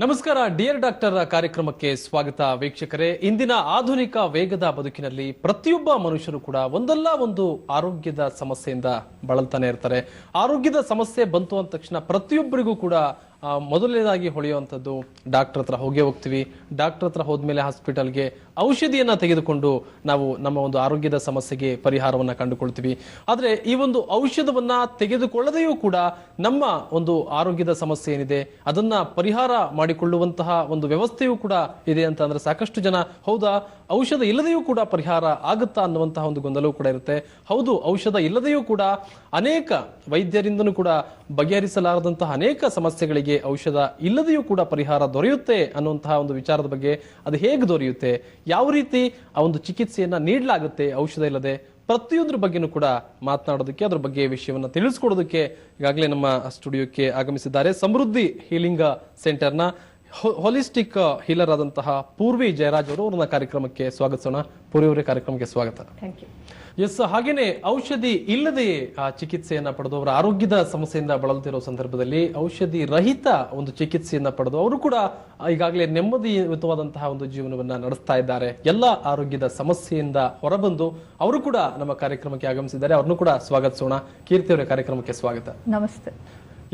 ನಮಸ್ಕಾರ dear doctor ಕಾರ್ಯಕ್ರಮಕ್ಕೆ ಸ್ವಾಗತ ವೀಕ್ಷಕರೇ. ಇಂದಿನ ಆಧುನಿಕ ವೇಗದ ಬದುಕಿನಲ್ಲಿ ಪ್ರತಿಯೊಬ್ಬ ಮನುಷ್ಯರು ಕೂಡ ಒಂದಲ್ಲ ಒಂದು ಆರೋಗ್ಯದ ಸಮಸ್ಯೆಯಿಂದ ಬಳಲ್ತಾನೆ ಇರ್ತಾರೆ. ಆರೋಗ್ಯದ ಸಮಸ್ಯೆ ಬಂತು ಅಂದ ತಕ್ಷಣ ಪ್ರತಿಯೊಬ್ಬರಿಗೂ ಕೂಡ ಮೊದಲನೇದಾಗಿ ಹೊಳೆಯುವಂಥದ್ದು ಡಾಕ್ಟರ್ ಹತ್ರ ಹೋಗ್ತೀವಿ. ಡಾಕ್ಟರ್ ಹತ್ರ ಹೋದ್ಮೇಲೆ ಹಾಸ್ಪಿಟಲ್ಗೆ ಔಷಧಿಯನ್ನ ತೆಗೆದುಕೊಂಡು ನಾವು ನಮ್ಮ ಒಂದು ಆರೋಗ್ಯದ ಸಮಸ್ಯೆಗೆ ಪರಿಹಾರವನ್ನ ಕಂಡುಕೊಳ್ತೀವಿ. ಆದ್ರೆ ಈ ಒಂದು ಔಷಧವನ್ನ ತೆಗೆದುಕೊಳ್ಳದೆಯೂ ಕೂಡ ನಮ್ಮ ಒಂದು ಆರೋಗ್ಯದ ಸಮಸ್ಯೆ ಏನಿದೆ ಅದನ್ನ ಪರಿಹಾರ ಮಾಡಿಕೊಳ್ಳುವಂತಹ ಒಂದು ವ್ಯವಸ್ಥೆಯೂ ಕೂಡ ಇದೆ ಅಂತ ಅಂದ್ರೆ ಸಾಕಷ್ಟು ಜನ ಹೌದಾ ಔಷಧ ಇಲ್ಲದೆಯೂ ಕೂಡ ಪರಿಹಾರ ಆಗುತ್ತಾ ಅನ್ನುವಂತಹ ಒಂದು ಗೊಂದಲವೂ ಕೂಡ ಇರುತ್ತೆ. ಹೌದು, ಔಷಧ ಇಲ್ಲದೆಯೂ ಕೂಡ ಅನೇಕ ವೈದ್ಯರಿಂದನೂ ಕೂಡ ಬಗೆಹರಿಸಲಾರದಂತಹ ಅನೇಕ ಸಮಸ್ಯೆಗಳಿಗೆ ಔಷಧ ಇಲ್ಲದೆಯೂ ಕೂಡ ಪರಿಹಾರ ದೊರೆಯುತ್ತೆ ಅನ್ನುವಂತಹ ಒಂದು ವಿಚಾರದ ಬಗ್ಗೆ, ಅದು ಹೇಗೆ ದೊರೆಯುತ್ತೆ, ಯಾವ ರೀತಿ ಆ ಒಂದು ಚಿಕಿತ್ಸೆಯನ್ನ ನೀಡಲಾಗುತ್ತೆ ಔಷಧ ಇಲ್ಲದೆ, ಪ್ರತಿಯೊಂದ್ರ ಬಗ್ಗೆನೂ ಕೂಡ ಮಾತನಾಡೋದಕ್ಕೆ, ಅದ್ರ ಬಗ್ಗೆ ವಿಷಯವನ್ನ ತಿಳಿಸ್ಕೊಡೋದಕ್ಕೆ ಈಗಾಗಲೇ ನಮ್ಮ ಸ್ಟುಡಿಯೋಕ್ಕೆ ಆಗಮಿಸಿದ್ದಾರೆ ಸಮೃದ್ಧಿ ಹೀಲಿಂಗ್ ಸೆಂಟರ್ನ ಹೋಲಿಸ್ಟಿಕ್ ಹೀಲರ್ ಆದಂತಹ ಪೂರ್ವಿ ಜಯರಾಜ್ ಅವರು. ಅವ್ರನ್ನ ಕಾರ್ಯಕ್ರಮಕ್ಕೆ ಸ್ವಾಗತಿಸೋಣ. ಪೂರ್ವಿ ಅವರೇ, ಕಾರ್ಯಕ್ರಮಕ್ಕೆ ಸ್ವಾಗತ. ಎಸ್, ಹಾಗೇನೆ ಔಷಧಿ ಇಲ್ಲದೆ ಚಿಕಿತ್ಸೆಯನ್ನ ಪಡೆದು ಅವರ ಆರೋಗ್ಯದ ಸಮಸ್ಯೆಯಿಂದ ಬಳಲುತ್ತಿರೋ ಸಂದರ್ಭದಲ್ಲಿ ಔಷಧಿ ರಹಿತ ಒಂದು ಚಿಕಿತ್ಸೆಯನ್ನ ಪಡೆದು ಅವರು ಕೂಡ ಈಗಾಗಲೇ ನೆಮ್ಮದಿಯುತವಾದಂತಹ ಒಂದು ಜೀವನವನ್ನ ನಡೆಸ್ತಾ ಇದ್ದಾರೆ. ಎಲ್ಲ ಆರೋಗ್ಯದ ಸಮಸ್ಯೆಯಿಂದ ಹೊರಬಂದು ಅವರು ಕೂಡ ನಮ್ಮ ಕಾರ್ಯಕ್ರಮಕ್ಕೆ ಆಗಮಿಸಿದ್ದಾರೆ. ಅವ್ರನ್ನು ಕೂಡ ಸ್ವಾಗತಿಸೋಣ. ಕೀರ್ತಿ ಅವರೇ, ಕಾರ್ಯಕ್ರಮಕ್ಕೆ ಸ್ವಾಗತ. ನಮಸ್ತೆ.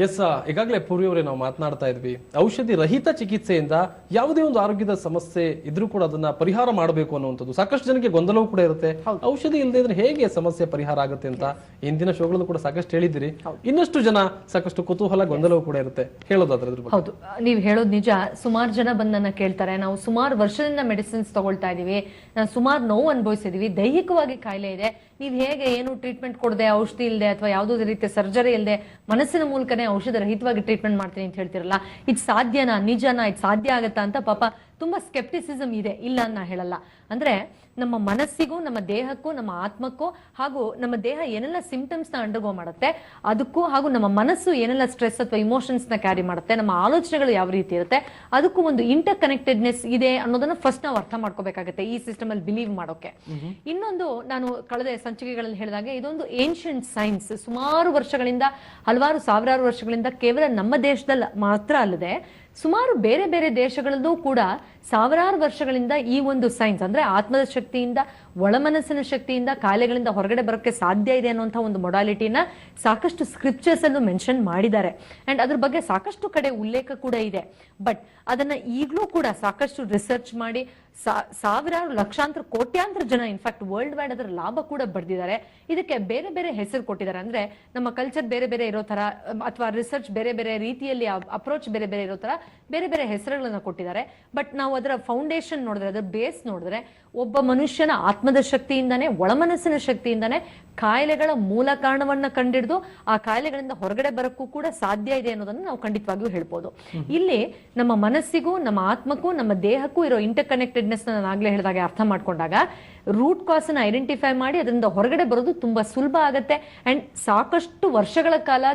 ಎಸ್, ಈಗಾಗಲೇ ಪೂರ್ವಿ ಅವರೇ ನಾವು ಮಾತನಾಡ್ತಾ ಇದ್ವಿ, ಔಷಧಿ ರಹಿತ ಚಿಕಿತ್ಸೆಯಿಂದ ಯಾವುದೇ ಒಂದು ಆರೋಗ್ಯದ ಸಮಸ್ಯೆ ಇದ್ರೂ ಕೂಡ ಅದನ್ನ ಪರಿಹಾರ ಮಾಡಬೇಕು ಅನ್ನುವಂಥದ್ದು ಸಾಕಷ್ಟು ಜನಕ್ಕೆ ಗೊಂದಲವೂ ಕೂಡ ಇರುತ್ತೆ. ಔಷಧಿ ಇಲ್ಲದೆ ಇದ್ರೆ ಹೇಗೆ ಸಮಸ್ಯೆ ಪರಿಹಾರ ಆಗುತ್ತೆ ಅಂತ ಇಂದಿನ ಶೋಗಳಲ್ಲೂ ಕೂಡ ಸಾಕಷ್ಟು ಹೇಳಿದಿರಿ. ಇನ್ನಷ್ಟು ಜನ ಸಾಕಷ್ಟು ಕುತೂಹಲ, ಗೊಂದಲವೂ ಕೂಡ ಇರುತ್ತೆ. ಹೇಳೋದಾದ್ರೆ ಅದ್ರ ಬಗ್ಗೆ. ಹೌದು, ನೀವು ಹೇಳೋದು ನಿಜ. ಸುಮಾರು ಜನ ಬಂದು ನನ್ನ ಕೇಳ್ತಾರೆ, ನಾವು ಸುಮಾರು ವರ್ಷದಿಂದ ಮೆಡಿಸಿನ್ಸ್ ತಗೊಳ್ತಾ ಇದೀವಿ, ನಾವು ಸುಮಾರು ನೋವು ಅನುಭವಿಸಿದೀವಿ, ದೈಹಿಕವಾಗಿ ಕಾಯಿಲೆ ಇದೆ, ನೀವು ಹೇಗೆ ಏನು ಟ್ರೀಟ್ಮೆಂಟ್ ಕೊಡದೆ, ಔಷಧಿ ಇಲ್ಲದೆ ಅಥವಾ ಯಾವುದೋ ರೀತಿಯ ಸರ್ಜರಿ ಇಲ್ಲದೆ ಮನಸ್ಸಿನ ಮೂಲಕನೇ ಔಷಧ ರಹಿತವಾಗಿ ಟ್ರೀಟ್ಮೆಂಟ್ ಮಾಡ್ತೀನಿ ಅಂತ ಹೇಳ್ತಿರಲ್ಲ, ಇದು ಸಾಧ್ಯನಾ, ನಿಜನಾ, ಇದು ಸಾಧ್ಯ ಆಗತ್ತಾ ಅಂತ ಪಾಪ ತುಂಬಾ ಸ್ಕೆಪ್ಟಿಸಿಸಮ್ ಇದೆ. ಇಲ್ಲ ಅಂತ ನಾ ಹೇಳಲ್ಲ. ಅಂದ್ರೆ ನಮ್ಮ ಮನಸ್ಸಿಗೂ, ನಮ್ಮ ದೇಹಕ್ಕೂ, ನಮ್ಮ ಆತ್ಮಕ್ಕೂ, ಹಾಗೂ ನಮ್ಮ ದೇಹ ಏನೆಲ್ಲ ಸಿಂಪ್ಟಮ್ಸ್ ನ ಅಂಡರ್ಗೋ ಮಾಡುತ್ತೆ ಅದಕ್ಕೂ, ಹಾಗೂ ನಮ್ಮ ಮನಸ್ಸು ಏನೆಲ್ಲ ಸ್ಟ್ರೆಸ್ ಅಥವಾ ಇಮೋಷನ್ಸ್ ನ ಕ್ಯಾರಿ ಮಾಡುತ್ತೆ, ನಮ್ಮ ಆಲೋಚನೆಗಳು ಯಾವ ರೀತಿ ಇರುತ್ತೆ, ಅದಕ್ಕೂ ಒಂದು ಇಂಟರ್ ಕನೆಕ್ಟೆಡ್ನೆಸ್ ಇದೆ ಅನ್ನೋದನ್ನ ಫಸ್ಟ್ ನಾವು ಅರ್ಥ ಮಾಡ್ಕೋಬೇಕಾಗುತ್ತೆ ಈ ಸಿಸ್ಟಮ್ ಅಲ್ಲಿ ಬಿಲೀವ್ ಮಾಡೋಕೆ. ಇನ್ನೊಂದು, ನಾನು ಕಳೆದ ಸಂಚಿಕೆಗಳಲ್ಲಿ ಹೇಳಿದಾಗೆ ಇದೊಂದು ಏನ್ಷಿಯಂಟ್ ಸೈನ್ಸ್. ಸುಮಾರು ವರ್ಷಗಳಿಂದ, ಹಲವಾರು ಸಾವಿರಾರು ವರ್ಷಗಳಿಂದ ಕೇವಲ ನಮ್ಮ ದೇಶದಲ್ಲಿ ಮಾತ್ರ ಅಲ್ಲದೆ ಸುಮಾರು ಬೇರೆ ಬೇರೆ ದೇಶಗಳಲ್ಲೂ ಕೂಡ ಸಾವಿರಾರು ವರ್ಷಗಳಿಂದ ಈ ಒಂದು ಸೈನ್ಸ್ ಅಂದ್ರೆ ಆತ್ಮದ ಶಕ್ತಿಯಿಂದ, ಒಳಮನಸ್ಸಿನ ಶಕ್ತಿಯಿಂದ ಕಾಯಿಲೆಗಳಿಂದ ಹೊರಗಡೆ ಬರೋಕ್ಕೆ ಸಾಧ್ಯ ಇದೆ ಅನ್ನುವಂಥ ಒಂದು ಮೊಡಾಲಿಟಿನ ಸಾಕಷ್ಟು ಸ್ಕ್ರಿಪ್ಚರ್ಸ್ ಅಲ್ಲೂ ಮೆನ್ಷನ್ ಮಾಡಿದ್ದಾರೆ. ಅಂಡ್ ಅದ್ರ ಬಗ್ಗೆ ಸಾಕಷ್ಟು ಕಡೆ ಉಲ್ಲೇಖ ಕೂಡ ಇದೆ. ಬಟ್ ಅದನ್ನ ಈಗಲೂ ಕೂಡ ಸಾಕಷ್ಟು ರಿಸರ್ಚ್ ಮಾಡಿ ಸಾವಿರಾರು, ಲಕ್ಷಾಂತರ, ಕೋಟ್ಯಾಂತರ ಜನ ಇನ್ಫ್ಯಾಕ್ಟ್ ವರ್ಲ್ಡ್ ವೈಡ್ ಅದರ ಲಾಭ ಕೂಡ ಪಡೆದಿದ್ದಾರೆ. ಇದಕ್ಕೆ ಬೇರೆ ಬೇರೆ ಹೆಸರು ಕೊಟ್ಟಿದ್ದಾರೆ. ಅಂದ್ರೆ ನಮ್ಮ ಕಲ್ಚರ್ ಬೇರೆ ಬೇರೆ ಇರೋ ತರ ಅಥವಾ ರಿಸರ್ಚ್ ಬೇರೆ ಬೇರೆ ರೀತಿಯಲ್ಲಿ ಅಪ್ರೋಚ್ ಬೇರೆ ಬೇರೆ ಇರೋ ತರ ಬೇರೆ ಬೇರೆ ಹೆಸರುಗಳನ್ನ ಕೊಟ್ಟಿದ್ದಾರೆ. ಬಟ್ ನಾವು ಅದರ ಫೌಂಡೇಶನ್ ನೋಡಿದ್ರೆ, ಅದರ ಬೇಸ್ ನೋಡಿದ್ರೆ, ಒಬ್ಬ ಮನುಷ್ಯನ ಆತ್ಮದ ಶಕ್ತಿಯಿಂದಾನೆ, ಒಳಮನಸ್ಸಿನ ಶಕ್ತಿಯಿಂದಾನೆ ಕಾಯಿಲೆಗಳ ಮೂಲ ಕಾರಣವನ್ನ ಕಂಡಿಡಿದು ಆ ಕಾಯಿಲೆಗಳಿಂದ ಹೊರಗಡೆ ಬರಕ್ಕೂ ಕೂಡ ಸಾಧ್ಯ ಇದೆ ಅನ್ನೋದನ್ನು ನಾವು ಖಂಡಿತವಾಗಿಯೂ ಹೇಳ್ಬೋದು. ಇಲ್ಲಿ ನಮ್ಮ ಮನಸ್ಸಿಗೂ, ನಮ್ಮ ಆತ್ಮಕ್ಕೂ, ನಮ್ಮ ದೇಹಕ್ಕೂ ಇರೋ ಇಂಟರ್ ಕನೆಕ್ಟೆಡ್ನೆಸ್ ನಾನು ಆಗ್ಲೇ ಹೇಳಿದಾಗ ಅರ್ಥ ಮಾಡ್ಕೊಂಡಾಗ ರೂಟ್ ಕಾಸ್ ಅನ್ನ ಐಡೆಂಟಿಫೈ ಮಾಡಿ ಅದರಿಂದ ಹೊರಗಡೆ ಬರೋದು ತುಂಬಾ ಸುಲಭ ಆಗುತ್ತೆ. ಅಂಡ್ ಸಾಕಷ್ಟು ವರ್ಷಗಳ ಕಾಲ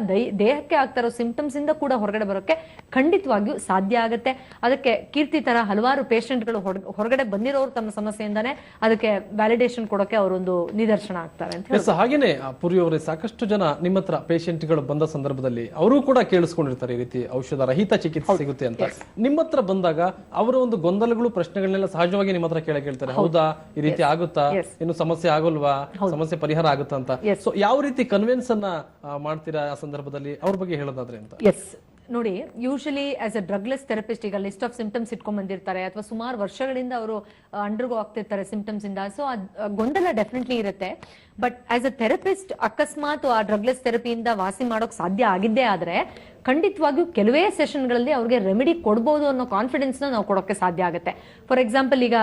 ದೇಹಕ್ಕೆ ಆಗ್ತಾ ಇರೋ ಸಿಂಪ್ಟಮ್ಸ್ ಇಂದ ಕೂಡ ಹೊರಗಡೆ ಬರೋಕೆ ಖಂಡಿತವಾಗಿಯೂ ಸಾಧ್ಯ ಆಗುತ್ತೆ. ಅದಕ್ಕೆ ಕೀರ್ತಿ ತರ ಹಲವಾರು ಪೇಷಂಟ್ಗಳು ಹೊರಗಡೆ ಬಂದಿರೋರು ತಮ್ಮ ಸಮಸ್ಯೆಯಿಂದಾನೆ ಅದಕ್ಕೆ ವ್ಯಾಲಿಡೇಷನ್ ಕೊಡೋಕೆ ಅವರೊಂದು ನಿದರ್ಶನ ಆಗ್ತಾರೆ ಅಂತ. ಹಾಗೇನೆ ಪೂರ್ವಿ ಅವರೇ, ಸಾಕಷ್ಟು ಜನ ನಿಮ್ಮ ಹತ್ರ ಪೇಷಂಟ್ಗಳು ಬಂದ ಸಂದರ್ಭದಲ್ಲಿ ಅವರು ಕೂಡ ಕೇಳಿಸ್ಕೊಂಡಿರ್ತಾರೆ ಈ ರೀತಿ ಔಷಧ ರಹಿತ ಚಿಕಿತ್ಸೆ ಸಿಗುತ್ತೆ ಅಂತ. ನಿಮ್ಮ ಹತ್ರ ಬಂದಾಗ ಅವರ ಒಂದು ಗೊಂದಲಗಳು, ಪ್ರಶ್ನೆಗಳನ್ನೆಲ್ಲ ಸಹಜವಾಗಿ ನಿಮ್ಮ ಹತ್ರ ಕೇಳ್ತಾರೆ. ಹೌದಾ, ಈ ರೀತಿ ಆಗುತ್ತಾ, ಇನ್ನು ಸಮಸ್ಯೆ ಆಗೋಲ್ವಾ, ಸಮಸ್ಯೆ ಪರಿಹಾರ ಆಗುತ್ತಾ ಅಂತ. ಸೊ ಯಾವ ರೀತಿ ಕನ್ವಿನ್ಸ್ ಅನ್ನ ಮಾಡ್ತೀರಾ ಆ ಸಂದರ್ಭದಲ್ಲಿ, ಅವ್ರ ಬಗ್ಗೆ ಹೇಳೋದಾದ್ರೆ ಅಂತ? ನೋಡಿ, usually as a drugless therapist ಈಗ ಲಿಸ್ಟ್ ಆಫ್ ಸಿಂಪ್ಟಮ್ಸ್ ಇಟ್ಕೊಂಡ್ ಬಂದಿರ್ತಾರೆ ಅಥವಾ ಸುಮಾರು ವರ್ಷಗಳಿಂದ ಅವರು ಅಂಡರ್ಗೋ ಆಗ್ತಿರ್ತಾರೆ ಸಿಂಪ್ಟಮ್ಸ್ ಇಂದ. ಸೊ ಗೊಂದಲ ಡೆಫಿನೆಟ್ಲಿ ಇರುತ್ತೆ. ಬಟ್ ಆಸ್ ಅ ಥೆರಪಿಸ್ಟ್ ಅಕಸ್ಮಾತ್ ಆ ಡ್ರಗ್ಲೆಸ್ ಥೆರಪಿಯಿಂದ ವಾಸಿ ಮಾಡೋಕ್ ಸಾಧ್ಯ ಆಗಿದ್ದೇ ಆದ್ರೆ ಖಂಡಿತವಾಗಿಯೂ ಕೆಲವೇ ಸೆಷನ್ಗಳಲ್ಲಿ ಅವ್ರಿಗೆ ರೆಮಿಡಿ ಕೊಡ್ಬೋದು ಅನ್ನೋ ಕಾನ್ಫಿಡೆನ್ಸ್ ನಾವು ಕೊಡೋಕೆ ಸಾಧ್ಯ ಆಗುತ್ತೆ. ಫಾರ್ ಎಕ್ಸಾಂಪಲ್, ಈಗ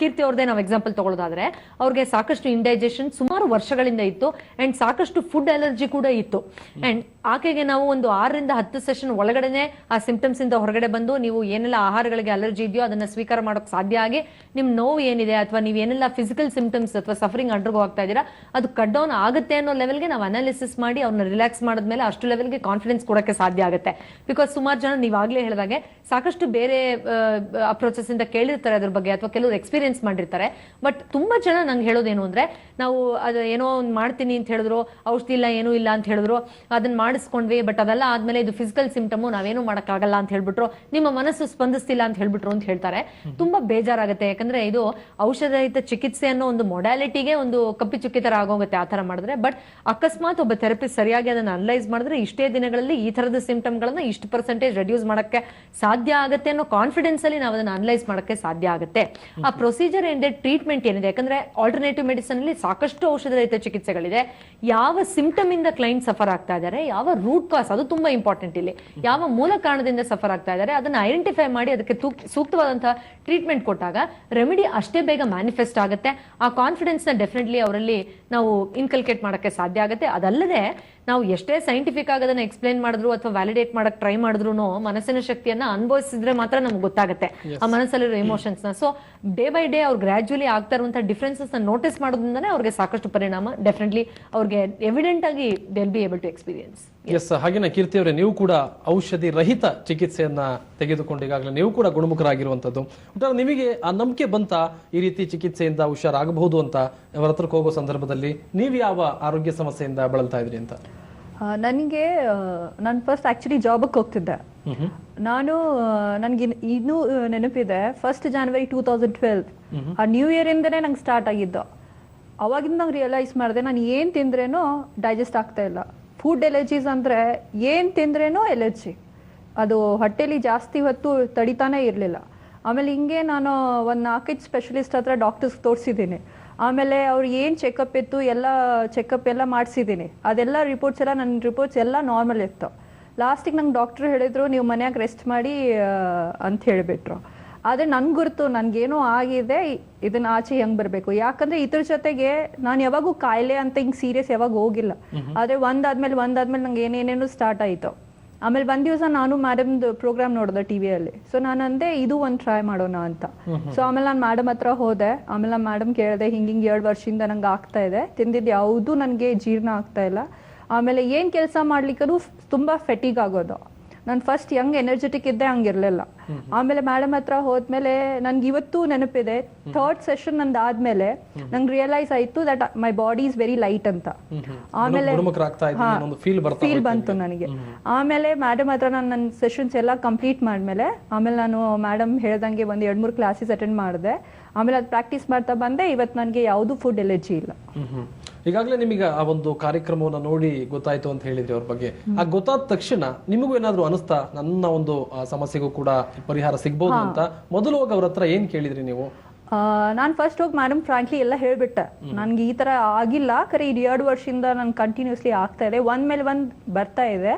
ಕೀರ್ತಿ ಅವ್ರದೇ ನಾವು ಎಕ್ಸಾಂಪಲ್ ತಗೊಳ್ಳೋದಾದ್ರೆ, ಅವ್ರಿಗೆ ಸಾಕಷ್ಟು ಇಂಡೈಜೆಷನ್ ಸುಮಾರು ವರ್ಷಗಳಿಂದ ಇತ್ತು ಅಂಡ್ ಸಾಕಷ್ಟು ಫುಡ್ ಅಲರ್ಜಿ ಕೂಡ ಇತ್ತು. ಅಂಡ್ ಆಕೆಗೆ ನಾವು ಒಂದು 6 ರಿಂದ 10 ಸೆಷನ್ ಒಳಗಡೆನೆ ಆ ಸಿಂಪ್ಟಮ್ಸ್ ಇಂದ ಹೊರಗಡೆ ಬಂದು ನೀವು ಏನೆಲ್ಲ ಆಹಾರಗಳಿಗೆ ಅಲರ್ಜಿ ಇದೆಯೋ ಅದನ್ನ ಸ್ವೀಕಾರ ಮಾಡೋಕೆ ಸಾಧ್ಯ ಆಗಿ ನಿಮ್ ನೋವು ಏನಿದೆ ಅಥವಾ ನೀವು ಏನೆಲ್ಲ ಫಿಸಿಕಲ್ ಸಿಂಪ್ಟಮ್ಸ್ ಅಥವಾ ಸಫರಿಂಗ್ ಅಂಡರ್ಗೋ ಆಗ್ತಾ ಇದ್ದೀರಾ ಅದು ಕಟ್ ಡೌನ್ ಆಗುತ್ತೆ ಅನ್ನೋ ಲೆವೆಲ್ಗೆ ನಾವು ಅನಾಲಿಸಿಸ್ ಮಾಡಿ ಅವ್ರನ್ನ ರಿಲ್ಯಾಕ್ಸ್ ಮಾಡಿದ್ಮೇಲೆ ಅಷ್ಟು ಲೆವೆಲ್ಗೆ ಕಾನ್ಫಿಡೆನ್ಸ್ ಕೊಡಕ್ಕೆ ಸಾಧ್ಯ ಆಗುತ್ತೆ. ಬಿಕಾಸ್ ಸುಮಾರು ಜನ ನೀವಾಗ್ಲೇ ಹೇಳಿದಾಗೆ ಸಾಕಷ್ಟು ಬೇರೆ ಅಪ್ರೋಚಸ್ ಇಂದ ಕೇಳಿರ್ತಾರೆ ಅದ್ರ ಬಗ್ಗೆ, ಅಥವಾ ಕೆಲವರು ಎಕ್ಸ್ಪೀರಿಯನ್ಸ್ ಮಾಡಿರ್ತಾರೆ. ಬಟ್ ತುಂಬಾ ಜನ ನಂಗೆ ಹೇಳೋದೇನು ಅಂದ್ರೆ, ನಾವು ಅದು ಏನೋ ಒಂದು ಮಾಡ್ತೀನಿ ಅಂತ ಹೇಳಿದ್ರು, ಔಷಧಿ ಇಲ್ಲ ಏನೂ ಇಲ್ಲ ಅಂತ ಹೇಳಿದ್ರು, ಅದನ್ನ ಮಾಡಿಸ್ಕೊಂಡ್ವಿ, ಬಟ್ ಅದೆಲ್ಲ ಆದ್ಮೇಲೆ ಇದು ಫಿಸಿಕಲ್ ಸಿಂಪ್ಟಮು, ನಾವೇನು ಮಾಡಕ್ಕಾಗಲ್ಲ ಅಂತ ಹೇಳ್ಬಿಟ್ರು, ನಿಮ್ಮ ಮನಸ್ಸು ಸ್ಪಂದಿಸ್ತಿಲ್ಲ ಅಂತ ಹೇಳ್ಬಿಟ್ರು ಅಂತ ಹೇಳ್ತಾರೆ. ತುಂಬಾ ಬೇಜಾರಾಗುತ್ತೆ. ಯಾಕಂದ್ರೆ ಇದು ಔಷಧರಹಿತ ಚಿಕಿತ್ಸೆ ಅನ್ನೋ ಒಂದು ಮೊಡಾಲಿಟಿಗೆ ಒಂದು ಕಪ್ಪಿ ಚುಕ್ಕಿ ತರ ಆಗೋಗುತ್ತೆ ಆ ತರ ಮಾಡಿದ್ರೆ. ಬಟ್ ಅಕಸ್ಮಾತ್ ಒಬ್ಬ ಥೆರಪಿಸ್ಟ್ ಸರಿಯಾಗಿ ಅದನ್ನ ಅನಲೈಸ್ ಮಾಡಿದ್ರೆ ಇಷ್ಟೇ ದಿನಗಳಲ್ಲಿ ಈ ತರದ ಸಿಂಪ್ಟಮ್ ಗಳನ್ನ ಇಷ್ಟು ಪರ್ಸೆಂಟೇಜ್ ರೆಡ್ಯೂಸ್ ಮಾಡಕ್ಕೆ ಸಾಧ್ಯ ಆಗುತ್ತೆ ಅನ್ನೋ ಕಾನ್ಫಿಡೆನ್ಸ್ ಅಲ್ಲಿ ನಾವು ಅದನ್ನ ಅನಲೈಸ್ ಮಾಡಕ್ಕೆ ಸಾಧ್ಯ ಆಗುತ್ತೆ. ಆ ಪ್ರೊಸೀಜರ್ ಏನಿದೆ, ಟ್ರೀಟ್ಮೆಂಟ್ ಏನಿದೆ, ಯಾಕಂದ್ರೆ ಆಲ್ಟರ್ನೇಟಿವ್ ಮೆಡಿಸಿನ್ ಅಲ್ಲಿ ಸಾಕಷ್ಟು ಔಷಧರಹಿತ ಚಿಕಿತ್ಸೆಗಳಿದೆ. ಯಾವ ಸಿಂಪ್ಟಮ್ ಇಂದ ಕ್ಲೈಂಟ್ ಸಫರ್ ಆಗ್ತಾ ಇದ್ದಾರೆ, ಯಾವ ರೂಟ್ ಕಾಸ್, ಅದು ತುಂಬಾ ಇಂಪಾರ್ಟೆಂಟ್ ಇಲ್ಲಿ, ಯಾವ ಮೂಲ ಕಾರಣದಿಂದ ಸಫರ್ ಆಗ್ತಾ ಇದ್ದಾರೆ ಅದನ್ನ ಐಡೆಂಟಿಫೈ ಮಾಡಿ ಅದಕ್ಕೆ ಸೂಕ್ತವಾದಂತಹ ಟ್ರೀಟ್ಮೆಂಟ್ ಕೊಟ್ಟಾಗ ರೆಮಿಡಿ ಅಷ್ಟೇ ಬೇಗ ಮ್ಯಾನಿಫೆಸ್ಟ್ ಆಗುತ್ತೆ. ಆ ಕಾನ್ಫಿಡೆನ್ಸ್ ನ ಡೆಫಿನೆಟ್ಲಿ ಅವರಲ್ಲಿ ನಾವು ಇನ್ಕಲ್ಕೇಟ್ ಮಾಡಕ್ಕೆ ಸಾಧ್ಯ ಆಗುತ್ತೆ. ಅದಲ್ಲದೆ ನಾವು ಎಷ್ಟೇ ಸೈಂಟಿಫಿಕ್ ಆಗಿ ಅದನ್ನ ಎಕ್ಸ್ಪ್ಲೈನ್ ಮಾಡಿದ್ರು ಅಥವಾ ವ್ಯಾಲಿಡೇಟ್ ಮಾಡಕ್ ಟ್ರೈ ಮಾಡಿದ್ರು ಮನಸ್ಸಿನ ಶಕ್ತಿಯನ್ನ ಅನುಭವಿಸಿದ್ರೆ ಮಾತ್ರ ನಮ್ಗೆ ಗೊತ್ತಾಗುತ್ತೆ ಆ ಮನಸ್ಸಲ್ಲಿರೋ ಎಮೋಷನ್ಸ್ ನ. ಸೊ ಡೇ ಬೈ ಡೇ ಅವ್ರು ಗ್ರಾಜುಯಲಿ ಆಗ್ತಾ ಇರುವಂತಹ ಡಿಫ್ರೆನ್ಸಸ್ ನ ನೋಟಿಸ್ ಮಾಡೋದ್ರಿಂದಾನೇ ಅವ್ರಿಗೆ ಸಾಕಷ್ಟು ಪರಿಣಾಮ ಡೆಫಿನೆಟ್ಲಿ ಅವ್ರಿಗೆ ಎವಿಡೆಂಟ್ ಆಗಿ they'll be able to experience. Yes, ಹಾಗೇನೆ ಕೀರ್ತಿ ಅವರೇ, ನೀವು ಕೂಡ ಔಷಧಿ ರಹಿತ ಚಿಕಿತ್ಸೆಯನ್ನ ತೆಗೆದುಕೊಂಡು ಈಗಾಗಲೇ ನೀವು ಕೂಡ ಗುಣಮುಖರಾಗಿರುವಂತದ್ದು. ನಿಮಗೆ ಆ ನಂಬಿಕೆ ಬಂತ ಈ ರೀತಿ ಚಿಕಿತ್ಸೆಯಿಂದ ಹುಷಾರಾಗಬಹುದು ಅಂತ ಅವರ ಹತ್ರಕ್ಕೆ ಹೋಗೋ ಸಂದರ್ಭದಲ್ಲಿ ನೀವು ಯಾವ ಆರೋಗ್ಯ ಸಮಸ್ಯೆಯಿಂದ ಬಳಲ್ತಾ ಇದ್ರಿ ಅಂತ? ನನಗೆ ನಾನು ಫಸ್ಟ್ ಆಕ್ಚುಲಿ ಜಾಬಕ್ಕೆ ಹೋಗ್ತಿದ್ದೆ. ನನಗೆ ಇನ್ನೂ ನೆನಪಿದೆ, 1 January 2012 ಆ ನ್ಯೂ ಇಯರ್ ಇಂದನೇ ನಂಗೆ ಸ್ಟಾರ್ಟ್ ಆಗಿದ್ದು. ಅವಾಗಿಂದ ನಂಗೆ ರಿಯಲೈಸ್ ಮಾಡಿದೆ, ನಾನು ಏನು ತಿಂದ್ರೇನೋ ಡೈಜೆಸ್ಟ್ ಆಗ್ತಾ ಇಲ್ಲ. ಫುಡ್ ಎಲರ್ಜೀಸ್ ಅಂದರೆ ಏನು ತಿಂದ್ರೇನೋ ಎಲರ್ಜಿ, ಅದು ಹೊಟ್ಟೆಲಿ ಜಾಸ್ತಿ ಹೊತ್ತು ತಡಿತಾನೆ ಇರಲಿಲ್ಲ. ಆಮೇಲೆ ಹಿಂಗೆ ನಾನು ಒಂದು 4-5 ಸ್ಪೆಷಲಿಸ್ಟ್ ಹತ್ರ ಡಾಕ್ಟರ್ಸ್ ತೋರಿಸಿದ್ದೀನಿ. ಆಮೇಲೆ ಅವ್ರು ಏನು ಚೆಕಪ್ ಇತ್ತು ಎಲ್ಲ ಚೆಕಪ್ ಎಲ್ಲ ಮಾಡಿಸಿದ್ದೀನಿ. ಅದೆಲ್ಲ ನನ್ನ ರಿಪೋರ್ಟ್ಸ್ ಎಲ್ಲ ನಾರ್ಮಲ್ ಇತ್ತು. ಲಾಸ್ಟಿಗೆ ನಂಗೆ ಡಾಕ್ಟ್ರು ಹೇಳಿದ್ರು, ನೀವು ಮನ್ಯಾಗ ರೆಸ್ಟ್ ಮಾಡಿ ಅಂತ ಹೇಳಿಬಿಟ್ರು. ಆದರೆ ನನ್ಗೆ ಗುರುತು ನನಗೇನೋ ಆಗಿದೆ, ಇದನ್ನ ಆಚೆ ಹೆಂಗೆ ಬರಬೇಕು. ಯಾಕಂದರೆ ಇದ್ರ ಜೊತೆಗೆ ನಾನು ಯಾವಾಗೂ ಕಾಯಿಲೆ ಅಂತ ಹಿಂಗೆ ಸೀರಿಯಸ್ ಯಾವಾಗ ಹೋಗಿಲ್ಲ. ಆದರೆ ಒಂದಾದ್ಮೇಲೆ ನಂಗೆ ಏನೇನೇನು ಸ್ಟಾರ್ಟ್ ಆಯಿತು. ಆಮೇಲೆ ಒಂದ್ ದಿವಸ ನಾನು ಮೇಡಮ್ದು ಪ್ರೋಗ್ರಾಮ್ ನೋಡಿದೆ ಟಿವಿಯಲ್ಲಿ. ಸೊ ನಾನು ಅಂದೆ ಇದು ಒಂದು ಟ್ರೈ ಮಾಡೋಣ ಅಂತ. ಸೊ ಆಮೇಲೆ ನಾನು ಮೇಡಮ್ ಹತ್ರ ಹೋದೆ. ಆಮೇಲೆ ನಾನು ಮೇಡಮ್ ಕೇಳಿದೆ, ಹಿಂಗೆ 2 ವರ್ಷದಿಂದ ನಂಗೆ ಆಗ್ತಾ ಇದೆ, ತಿಂದಿದ್ದು ಯಾವುದೂ ನನಗೆ ಜೀರ್ಣ ಆಗ್ತಾ ಇಲ್ಲ. ಆಮೇಲೆ ಏನು ಕೆಲಸ ಮಾಡ್ಲಿಕ್ಕೂ ತುಂಬ ಫೆಟಿಗ್ ಆಗೋದು. ನಾನು ಫಸ್ಟ್ ಹೆಂಗ್ ಎನರ್ಜೆಟಿಕ್ ಇದ್ದೆ ಹಂಗಿರ್ಲಿಲ್ಲ. ಆಮೇಲೆ ಮೇಡಮ್ ಹತ್ರ ಹೋದ್ಮೇಲೆ ನನ್ಗೆ ಇವತ್ತು ನೆನಪಿದೆ, 3rd ಸೆಷನ್ ನಂದಾದ್ಮೇಲೆ ನಂಗೆ ರಿಯಲೈಸ್ ಆಯ್ತು that my body is very light ಅಂತ. ಆಮೇಲೆ ಫೀಲ್ ಬಂತು ನನಗೆ. ಆಮೇಲೆ ಮೇಡಮ್ ಹತ್ರ ನಾನು ನನ್ನ ಸೆಷನ್ಸ್ ಎಲ್ಲ ಕಂಪ್ಲೀಟ್ ಮಾಡ್ಮೇಲೆ ಆಮೇಲೆ ನಾನು ಮೇಡಮ್ ಹೇಳ್ದಂಗೆ 1-2-3 ಕ್ಲಾಸಸ್ ಅಟೆಂಡ್ ಮಾಡಿದೆ. ಆಮೇಲೆ ಅದು ಪ್ರಾಕ್ಟೀಸ್ ಮಾಡ್ತಾ ಬಂದೆ. ಇವತ್ತು ನನಗೆ ಯಾವುದು ಫುಡ್ ಎಲರ್ಜಿ ಇಲ್ಲ. ಈಗಾಗಲೇ ನಿಮಗೆ ಆ ಒಂದು ಕಾರ್ಯಕ್ರಮವನ್ನ ನೋಡಿ ಗೊತ್ತಾಯ್ತು ಅಂತ ಹೇಳಿದ್ರಿ ಅವ್ರ ಬಗ್ಗೆ. ಆ ಗೊತ್ತಾದ ತಕ್ಷಣ ನಿಮಗೂ ಏನಾದ್ರು ಅನಿಸ್ತಾ, ನನ್ನ ಒಂದು ಸಮಸ್ಯೆಗೂ ಕೂಡ ಪರಿಹಾರ ಸಿಗ್ಬಹುದು ಅಂತ? ಮೊದಲು ಹೋಗಿ ಅವ್ರ ಹತ್ರ ಏನ್ ಕೇಳಿದ್ರಿ ನೀವು? ನಾನು ಫಸ್ಟ್ ಹೋಗಿ ಮೇಡಮ್ ಫ್ರಾಂಕ್ಲಿ ಎಲ್ಲ ಹೇಳ್ಬಿಟ್ಟೆ, ನನ್ಗೆ ಈ ತರ ಆಗಿಲ್ಲ, ಖರೆ ಇದು 2 ವರ್ಷದಿಂದ ನನ್ಗೆ ಕಂಟಿನ್ಯೂಸ್ಲಿ ಆಗ್ತಾ ಇದೆ, ಒಂದ್ ಮೇಲೆ ಒಂದ್ ಬರ್ತಾ ಇದೆ,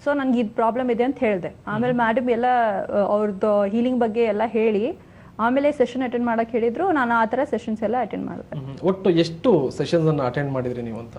ಸೊ ನನ್ಗೆ ಇದು ಪ್ರಾಬ್ಲಮ್ ಇದೆ ಅಂತ ಹೇಳಿದೆ. ಆಮೇಲೆ ಮೇಡಮ್ ಎಲ್ಲ ಅವ್ರದ್ದು ಹೀಲಿಂಗ್ ಬಗ್ಗೆ ಎಲ್ಲ ಹೇಳಿ ಆಮೇಲೆ ಸೆಷನ್ ಅಟೆಂಡ್ ಮಾಡಕ್ ಹೇಳಿದ್ರು. ನಾನು ಆ ತರ ಸೆಷನ್ಸ್ ಎಲ್ಲ ಅಟೆಂಡ್ ಮಾಡಿದೆ. ಒಟ್ಟು ಎಷ್ಟು ಸೆಷನ್ಸ್ ಅನ್ನು ಅಟೆಂಡ್ ಮಾಡಿದ್ರಿ ನೀವು ಅಂತ?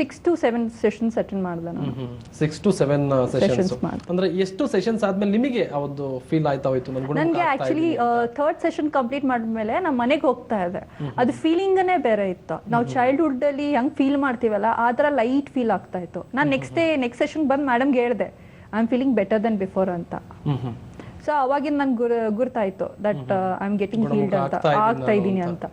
6 to 7 ಸೆಷನ್ಸ್ ಅಟೆಂಡ್ ಮಾಡಿದೆ ನಾನು. 6 to 7 ಸೆಷನ್ಸ್ ಅಂದ್ರೆ ಎಷ್ಟು ಸೆಷನ್ಸ್ ಆದ್ಮೇಲೆ ನಿಮಗೆ ಆ ಒಂದು ಫೀಲ್ ಆಯ್ತಾ ಹೋಯ್ತು? ನನಗೆ ಆಕ್ಚುಲಿ 3rd ಸೆಷನ್ ಕಂಪ್ಲೀಟ್ ಮಾಡಿದ್ಮೇಲೆ ನಮ್ಮ ಮನೆಗೆ ಹೋಗ್ತಾ ಇದೆ, ಅದು ಫೀಲಿಂಗನೇ ಬೇರೆ ಇತ್ತು. ನಾವು ಚೈಲ್ಡ್ಹುಡ್ ಅಲ್ಲಿ ಹೆಂಗ್ ಫೀಲ್ ಮಾಡ್ತೀವಲ್ಲ ಆ ತರ ಲೈಟ್ ಫೀಲ್ ಆಗ್ತಾ ಇತ್ತು. ನಾನು ನೆಕ್ಸ್ಟ್ ಸೆಷನ್ ಬಂದು ಮೇಡಮ್ಗೆ ಹೇಳಿದೆ, I am feeling better then before ಅಂತ. ಸೊ ಅವಾಗಿನ ನನ್ಗೆ ಗುರ್ತಾಯ್ತು that I am getting healed ಅಂತ, ಆಗ್ತಾ ಇದ್ದೀನಿ ಅಂತ.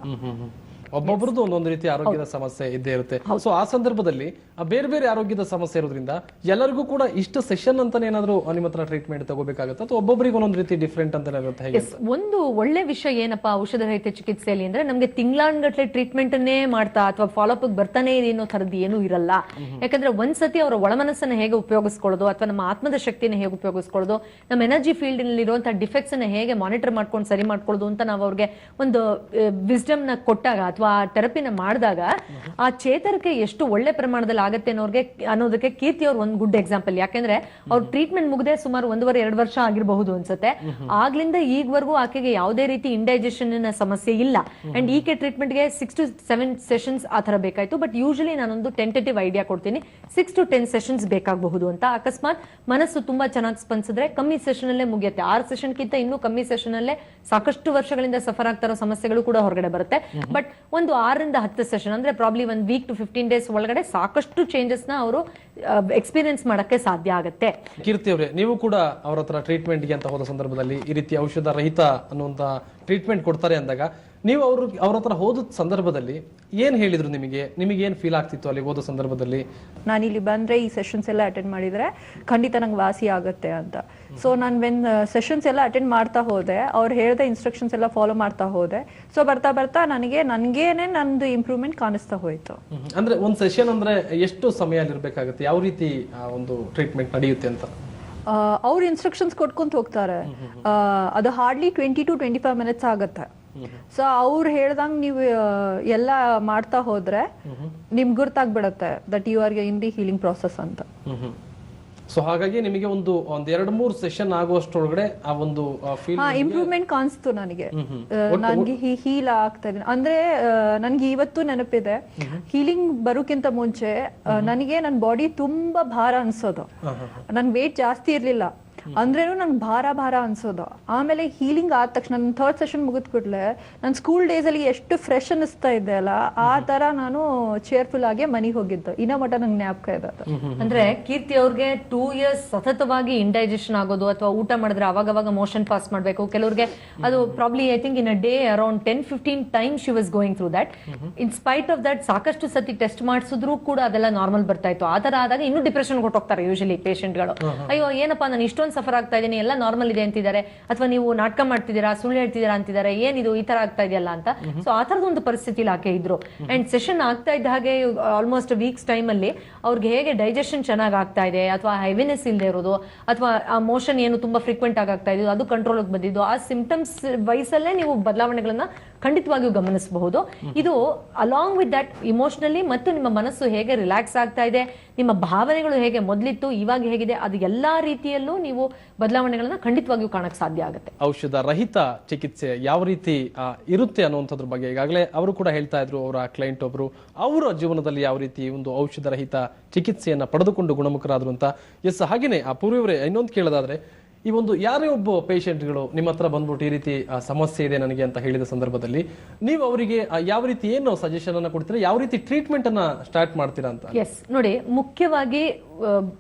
ಒಬ್ಬೊಬ್ರದ್ದು ಒಂದೊಂದು ರೀತಿ ಆರೋಗ್ಯದ ಸಮಸ್ಯೆ ಇದ್ದೇ ಇರುತ್ತೆ. ಸೊ ಆ ಸಂದರ್ಭದಲ್ಲಿ ಬೇರೆ ಬೇರೆ ಆರೋಗ್ಯದ ಸಮಸ್ಯೆ ಇರೋದ್ರಿಂದ ಎಲ್ಲರಿಗೂ ಕೂಡ ಇಷ್ಟು ಸೆಷನ್ ಅಂತಾನೆ ಏನಾದ್ರು ನಿಮ್ಮ ಹತ್ರ ಟ್ರೀಟ್ಮೆಂಟ್ ತಗೋಬೇಕಾಗುತ್ತೆ ಅಥವಾ ಒಬ್ಬೊಬ್ಬರಿಗೆ ಒಂದೊಂದು ರೀತಿ ಡಿಫ್ರೆಂಟ್ ಅಂತ ಇರುತ್ತೆ? ಒಂದು ಒಳ್ಳೆ ವಿಷಯ ಏನಪ್ಪಾ ಔಷಧ ರಹಿತ ಚಿಕಿತ್ಸೆಯಲ್ಲಿ ಅಂದ್ರೆ ನಮ್ಗೆ ತಿಂಗಳಾನ್ಗಟ್ಲೆ ಟ್ರೀಟ್ಮೆಂಟ್ ಅನ್ನೇ ಮಾಡ್ತಾ ಅಥವಾ ಫಾಲೋಅಪ್ ಬರ್ತಾನೆ ಇದೆ ಅನ್ನೋ ತರದ್ದು ಏನೂ ಇರಲ್ಲ. ಯಾಕಂದ್ರೆ ಒಂದ್ಸತಿ ಅವರ ಒಳಮನಸ್ಸನ್ನ ಹೇಗೆ ಉಪಯೋಗಿಸ್ಕೊಳ್ಳೋದು ಅಥವಾ ನಮ್ಮ ಆತ್ಮದ ಶಕ್ತಿನ ಹೇಗೆ ಉಪಯೋಗಿಸ್ಕೊಳ್ಳೋದು, ನಮ್ಮ ಎನರ್ಜಿ ಫೀಲ್ಡ್ ನಲ್ಲಿ ಇರುವಂತಹ ಡಿಫೆಕ್ಟ್ಸ್ ಅನ್ನ ಹೇಗೆ ಮಾನಿಟರ್ ಮಾಡ್ಕೊಂಡು ಸರಿ ಮಾಡ್ಕೊಳ್ಳೋದು ಅಂತ ನಾವು ಅವ್ರಿಗೆ ಒಂದು ವಿಸ್ಡಮ್ ನ ಕೊಟ್ಟಾಗ ಅಥವಾ ಥೆರಪಿನ ಮಾಡಿದಾಗ ಆ ಚೇತರಿಕೆ ಎಷ್ಟು ಒಳ್ಳೆ ಪ್ರಮಾಣದಲ್ಲಿ ಆಗತ್ತೆ ಅನ್ನೋದಕ್ಕೆ ಕೀರ್ತಿ ಅವ್ರು ಒಂದು ಗುಡ್ ಎಕ್ಸಾಂಪಲ್. ಯಾಕೆಂದ್ರೆ ಅವ್ರ ಟ್ರೀಟ್ಮೆಂಟ್ ಮುಗದೆ ಸುಮಾರು 1.5-2 ವರ್ಷ ಆಗಿರಬಹುದು ಅನ್ಸುತ್ತೆ. ಆಗ್ಲಿಂದ ಈಗವರೆಗೂ ಆಕೆಗೆ ಯಾವುದೇ ರೀತಿ ಇಂಡೈಜೆಷನ್ ಸಮಸ್ಯೆ ಇಲ್ಲ. ಅಂಡ್ ಈಕೆ ಟ್ರೀಟ್ಮೆಂಟ್ ಗೆ 6 to 7 ಸೆಷನ್ಸ್ ಆ ತರ ಬೇಕಾಯ್ತು. ಬಟ್ ಯೂಶಲಿ ನಾನೊಂದು ಟೆಂಟೇಟಿವ್ ಐಡಿಯಾ ಕೊಡ್ತೀನಿ, 6 to 10 ಸೆಷನ್ಸ್ ಬೇಕಾಗಬಹುದು ಅಂತ. ಅಕಸ್ಮಾತ್ ಮನಸ್ಸು ತುಂಬಾ ಚೆನ್ನಾಗಿ ಸ್ಪಂದಿಸಿದ್ರೆ ಕಮ್ಮಿ ಸೆಷನ್ ಅಲ್ಲೇ ಮುಗಿಯುತ್ತೆ. 6 ಸೆಷನ್ ಕಿಂತ ಇನ್ನೂ ಕಮ್ಮಿ ಸೆಷನ್ ಅಲ್ಲೇ ಸಾಕಷ್ಟು ವರ್ಷಗಳಿಂದ ಸಫರ್ ಆಗ್ತಾ ಇರೋ ಸಮಸ್ಯೆಗಳು ಕೂಡ ಹೊರಗಡೆ ಬರುತ್ತೆ. ಬಟ್ ಒಂದು 6ರಿಂದ 10 ಸೆಷನ್ ಅಂದ್ರೆ ಪ್ರಾಬ್ಲಿ 1 ವೀಕ್ ಟು 15 ಡೇಸ್ ಒಳಗಡೆ ಸಾಕಷ್ಟು ಚೇಂಜಸ್ ನ ಅವರು ಎಕ್ಸ್ಪೀರಿಯನ್ಸ್ ಮಾಡಕ್ಕೆ ಸಾಧ್ಯ ಆಗುತ್ತೆ. ಕೀರ್ತಿ ಅವರೇ, ನೀವು ಕೂಡ ಅವ್ರ ಹತ್ರ ಟ್ರೀಟ್ಮೆಂಟ್ಗೆ ಅಂತ ಹೋದ ಸಂದರ್ಭದಲ್ಲಿ ಈ ರೀತಿ ಔಷಧ ರಹಿತ ಅನ್ನುವಂತ ಟ್ರೀಟ್ಮೆಂಟ್ ಕೊಡ್ತಾರೆ ಅಂದಾಗ ನೀವು ಅವ್ರ ಹತ್ರ ಹೋದ ಸಂದರ್ಭದಲ್ಲಿ ಏನ್ ಹೇಳಿದ್ರು? ನಿಮಗೆ ಏನ್ ಫೀಲ್ ಆಗ್ತಿತ್ತು ಅಲ್ಲಿ ಹೋದ ಸಂದರ್ಭದಲ್ಲಿ? ನಾನು ಇಲ್ಲಿ ಬಂದ್ರೆ ಈ ಸೆಷನ್ಸ್ ಎಲ್ಲ ಅಟೆಂಡ್ ಮಾಡಿದ್ರೆ ಖಂಡಿತ ನಂಗೆ ವಾಸಿ ಆಗುತ್ತೆ ಅಂತ. ಸೊ ನಾನು ಸೆಷನ್ಸ್ ಎಲ್ಲ ಅಟೆಂಡ್ ಮಾಡ್ತಾ ಹೋದೆ, ಅವ್ರು ಹೇಳಿದ ಇನ್ಸ್ಟ್ರಕ್ಷನ್ಸ್ ಎಲ್ಲ ಫಾಲೋ ಮಾಡ್ತಾ ಹೋದೆ. ಸೊ ಬರ್ತಾ ಬರ್ತಾ ನನ್ಗೇನೆ ನಂದು ಇಂಪ್ರೂವ್ಮೆಂಟ್ ಕಾಣಿಸ್ತಾ ಹೋಯ್ತು. ಅಂದ್ರೆ ಒಂದ್ ಸೆಷನ್ ಅಂದ್ರೆ ಎಷ್ಟು ಸಮಯ ಇರ್ಬೇಕಾಗುತ್ತೆ? ಯಾವ ರೀತಿ ಒಂದು ಟ್ರೀಟ್ಮೆಂಟ್ ನಡೆಯುತ್ತೆ ಅಂತ? ಅವ್ರು ಇನ್ಸ್ಟ್ರಕ್ಷನ್ಸ್ ಕೊಟ್ಕೊಂತ ಹೋಗ್ತಾರೆ. ಅದು ಹಾರ್ಡ್ಲಿ 20 to 25 ಮಿನಿಟ್ಸ್ ಆಗುತ್ತೆ. ಸೊ ಅವ್ರು ಹೇಳ್ದಂಗ್ ನೀವು ಎಲ್ಲ ಮಾಡ್ತಾ ಹೋದ್ರೆ ನಿಮ್ಗೆ ಗೊತ್ತಾಗ್ಬಿಡತ್ತೆ that you are in the healing process ಅಂತ. ಸೊ ಹಾಗಾಗಿ ನಿಮಗೆ ಒಂದ್ 2-3 ಸೆಷನ್ ಆಗುವಷ್ಟೊಳಗಡೆ ಆ ಒಂದು ಇಂಪ್ರೂವ್ಮೆಂಟ್ ಕಾಣಿಸ್ತು ನನಗೆ. ನನ್ಗೆ ಹೀಲ್ ಆಗ್ತಾ ಇದೆ ಅಂದ್ರೆ ನನ್ಗೆ ಇವತ್ತು ನೆನಪಿದೆ, ಹೀಲಿಂಗ್ ಬರೋಕ್ಕಿಂತ ಮುಂಚೆ ನನಗೆ ನನ್ನ ಬಾಡಿ ತುಂಬಾ ಭಾರ ಅನ್ಸೋದು. ನನ್ ವೇಟ್ ಜಾಸ್ತಿ ಇರ್ಲಿಲ್ಲ ಅಂದ್ರೇನು ನಂಗೆ ಭಾರ ಅನ್ಸೋದು. ಆಮೇಲೆ ಹೀಲಿಂಗ್ ಆದ ತಕ್ಷಣ ನನ್ನ 3rd ಸೆಷನ್ ಮುಗಿದ್ ಕೂಡಲೇ ನನ್ನ ಸ್ಕೂಲ್ ಡೇಸ್ ಅಲ್ಲಿ ಎಷ್ಟು ಫ್ರೆಶ್ ಅನಿಸ್ತಾ ಇದ್ದೆ ಅಲ್ಲ, ಆ ತರ ನಾನು ಚೇರ್ಫುಲ್ ಆಗಿ ಮನೆಗೆ ಹೋಗಿದ್ದು. ಇನ್ನ ಮಟ್ಟ ನಂಗೆ ಜ್ಞಾಪಕ ಇದೆ. ಅಂದ್ರೆ ಕೀರ್ತಿ ಅವ್ರಿಗೆ 2 ಇಯರ್ಸ್ ಸತತವಾಗಿ ಇಂಡೈಜೆಷನ್ ಆಗೋದು ಅಥವಾ ಊಟ ಮಾಡಿದ್ರೆ ಅವಾಗ ಮೋಷನ್ ಪಾಸ್ ಮಾಡ್ಬೇಕು. ಕೆಲವ್ರಿಗೆ ಅದು probably I think in a day around 10-15 times she was going through that. In spite of that ಸಾಕಷ್ಟು ಸತಿ ಟೆಸ್ಟ್ ಮಾಡಿಸಿದ್ರು ಕೂಡ ಅದೆಲ್ಲ ನಾರ್ಮಲ್ ಬರ್ತಾ ಇತ್ತು. ಆ ತರ ಆದಾಗ ಇನ್ನೂ ಡಿಪ್ರೆಷನ್ ಹೊಟ್ಟೋಗ್ತಾರೆ ಯೂಶಲಿ ಪೇಷಂಟ್ಗಳು. ಅಯ್ಯೋ ಏನಪ್ಪಾ ನಾನು ಇಷ್ಟೊಂದು ಸಫರ್ ಆಗ್ತಾ ಇದೀನಿ, ಎಲ್ಲ ನಾರ್ಮಲ್ ಇದೆ ಅಂತಿದ್ದಾರೆ, ಅಥವಾ ನೀವು ನಾಟಕ ಮಾಡ್ತಿದ್ದೀರಾ, ಸುಳ್ಳು ಹೇಳ್ತಿದ್ದೀರಾ ಅಂತಿದ್ದಾರೆ, ಏನಿದು ಈ ತರ ಆಗ್ತಾ ಇದೆಯಲ್ಲ ಅಂತ. ಸೊ ಆ ತರದ ಒಂದು ಪರಿಸ್ಥಿತಿಲಿ ಆಕೆ ಇದ್ರು. ಅಂಡ್ ಸೆಷನ್ ಆಗ್ತಾ ಇದ್ದ ಹಾಗೆ ಆಲ್ಮೋಸ್ಟ್ ವೀಕ್ಸ್ ಟೈಮ್ ಅಲ್ಲಿ ಅವ್ರಿಗೆ ಹೇಗೆ ಡೈಜೆಷನ್ ಚೆನ್ನಾಗಿ ಆಗ್ತಾ ಇದೆ, ಅಥವಾ ಹೆವಿನೆಸ್ ಇಲ್ಲದೆ ಇರೋದು, ಅಥವಾ ಆ ಮೋಷನ್ ಏನು ತುಂಬಾ ಫ್ರೀಕ್ವೆಂಟ್ ಆಗ್ತಾ ಇದೆ ಅದು ಕಂಟ್ರೋಲ್ ಬಂದಿದ್ದು, ಆ ಸಿಂಪ್ಟಮ್ಸ್ ವಯಸ್ಸಲ್ಲೇ ನೀವು ಬದಲಾವಣೆಗಳನ್ನ ಖಂಡಿತವಾಗಿಯೂ ಗಮನಿಸಬಹುದು. ಇದು ಅಲಾಂಗ್ ವಿತ್ ದಟ್ ಇಮೋಷನಲಿ ಮತ್ತು ನಿಮ್ಮ ಮನಸ್ಸು ಹೇಗೆ ರಿಲ್ಯಾಕ್ಸ್ ಆಗ್ತಾ ಇದೆ, ನಿಮ್ಮ ಭಾವನೆಗಳು ಹೇಗೆ ಮೊದಲಿತ್ತು ಇವಾಗ ಹೇಗಿದೆ, ಅದು ಎಲ್ಲಾ ರೀತಿಯಲ್ಲೂ ನೀವು ಬದಲಾವಣೆಗಳನ್ನ ಖಂಡಿತವಾಗಿಯೂ ಕಾಣಕ್ ಸಾಧ್ಯ ಆಗುತ್ತೆ. ಔಷಧ ರಹಿತ ಚಿಕಿತ್ಸೆ ಯಾವ ರೀತಿ ಇರುತ್ತೆ ಅನ್ನುವಂಥದ್ರ ಬಗ್ಗೆ ಈಗಾಗಲೇ ಅವರು ಕೂಡ ಹೇಳ್ತಾ ಇದ್ರು. ಅವರ ಕ್ಲೈಂಟ್ ಒಬ್ರು ಅವರ ಜೀವನದಲ್ಲಿ ಯಾವ ರೀತಿ ಒಂದು ಔಷಧ ರಹಿತ ಚಿಕಿತ್ಸೆಯನ್ನ ಪಡೆದುಕೊಂಡು ಗುಣಮುಖರಾದ್ರು ಅಂತ. ಎಸ್, ಹಾಗೇನೆ ಪೂರ್ವವರೇ ಇನ್ನೊಂದು ಕೇಳೋದಾದ್ರೆ, ಈ ಒಂದು ಯಾರೇ ಒಬ್ಬ ಪೇಷಂಟ್ಗಳು ನಿಮ್ಮ ಹತ್ರ ಬಂದ್ಬಿಟ್ಟು ಈ ರೀತಿ ಸಮಸ್ಯೆ ಇದೆ ನನಗೆ ಅಂತ ಹೇಳಿದ ಸಂದರ್ಭದಲ್ಲಿ ನೀವು ಅವರಿಗೆ ಯಾವ ರೀತಿ ಏನು ಸಜೆಷನ್ ಅನ್ನ ಕೊಡ್ತೀರಾ, ಯಾವ ರೀತಿ ಟ್ರೀಟ್ಮೆಂಟ್ ಅನ್ನ ಸ್ಟಾರ್ಟ್ ಮಾಡ್ತೀರಾ ಅಂತ? ಎಸ್ ನೋಡಿ, ಮುಖ್ಯವಾಗಿ